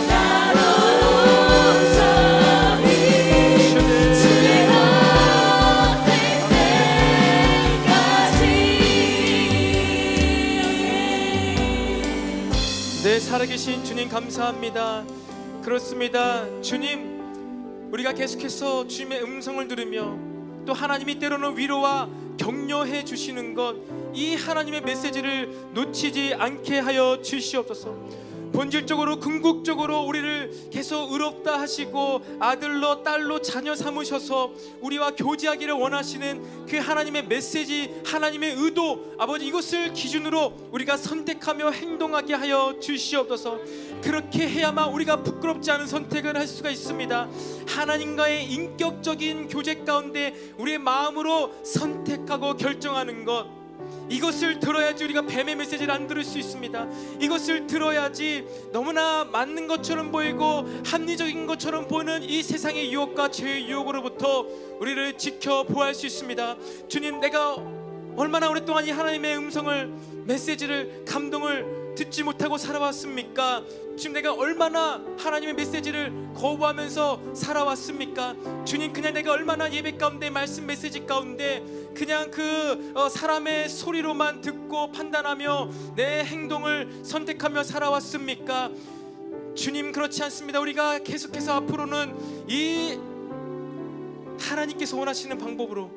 네, 살아계신 주님 감사합니다. 그렇습니다. 주님, 우리가 계속해서 주님의 음성을 들으며 또 하나님이 때로는 위로와 격려해 주시는 것, 이 하나님의 메시지를 놓치지 않게 하여 주시옵소서. 본질적으로 궁극적으로 우리를 계속 의롭다 하시고 아들로 딸로 자녀 삼으셔서 우리와 교제하기를 원하시는 그 하나님의 메시지, 하나님의 의도, 아버지, 이것을 기준으로 우리가 선택하며 행동하게 하여 주시옵소서. 그렇게 해야만 우리가 부끄럽지 않은 선택을 할 수가 있습니다. 하나님과의 인격적인 교제 가운데 우리의 마음으로 선택하고 결정하는 것, 이것을 들어야지 우리가 뱀의 메시지를 안 들을 수 있습니다. 이것을 들어야지 너무나 맞는 것처럼 보이고 합리적인 것처럼 보이는 이 세상의 유혹과 죄의 유혹으로부터 우리를 지켜 보호할 수 있습니다. 주님, 내가 얼마나 오랫동안 이 하나님의 음성을, 메시지를, 감동을 듣지 못하고 살아왔습니까? 지금 내가 얼마나 하나님의 메시지를 거부하면서 살아왔습니까? 주님, 그냥 내가 얼마나 예배 가운데, 말씀 메시지 가운데 그냥 그 사람의 소리로만 듣고 판단하며 내 행동을 선택하며 살아왔습니까? 주님, 그렇지 않습니다. 우리가 계속해서 앞으로는 이 하나님께서 원하시는 방법으로,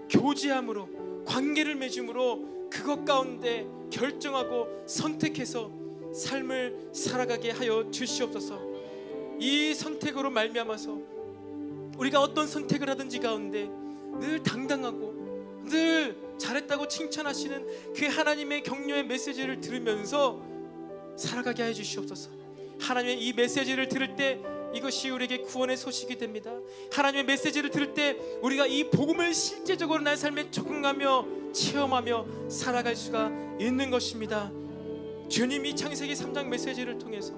교제함으로, 관계를 맺음으로 그것 가운데 결정하고 선택해서 삶을 살아가게 하여 주시옵소서. 이 선택으로 말미암아서 우리가 어떤 선택을 하든지 가운데 늘 당당하고 늘 잘했다고 칭찬하시는 그 하나님의 격려의 메시지를 들으면서 살아가게 해 주시옵소서. 하나님의 이 메시지를 들을 때 이것이 우리에게 구원의 소식이 됩니다. 하나님의 메시지를 들을 때 우리가 이 복음을 실제적으로 나의 삶에 적응하며 체험하며 살아갈 수가 있는 것입니다. 주님이 창세기 3장 메시지를 통해서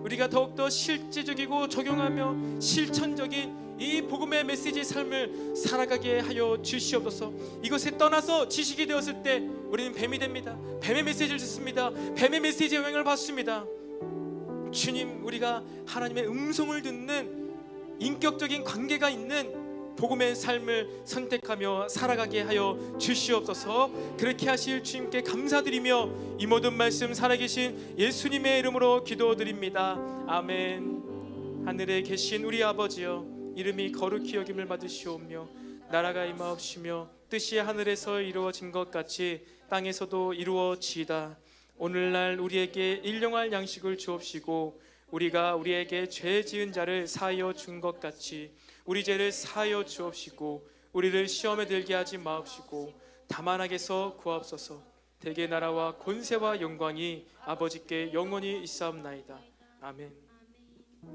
우리가 더욱더 실제적이고 적용하며 실천적인 이 복음의 메시지 삶을 살아가게 하여 주시옵소서. 이것에 떠나서 지식이 되었을 때 우리는 뱀이 됩니다. 뱀의 메시지를 듣습니다. 뱀의 메시지의 영향을 받습니다. 주님, 우리가 하나님의 음성을 듣는 인격적인 관계가 있는 복음의 삶을 선택하며 살아가게 하여 주시옵소서. 그렇게 하실 주님께 감사드리며 이 모든 말씀 살아계신 예수님의 이름으로 기도드립니다. 아멘. 하늘에 계신 우리 아버지여, 이름이 거룩히 여김을 받으시오며 나라가 임하옵시며 뜻이 하늘에서 이루어진 것 같이 땅에서도 이루어지이다. 오늘날 우리에게 일용할 양식을 주옵시고 우리가 우리에게 죄 지은 자를 사하여 준 것 같이 우리 죄를 사하여 주옵시고 우리를 시험에 들게 하지 마옵시고 다만 악에서 구하옵소서. 대개 나라와 권세와 영광이 아버지께 영원히 있사옵나이다. 아멘.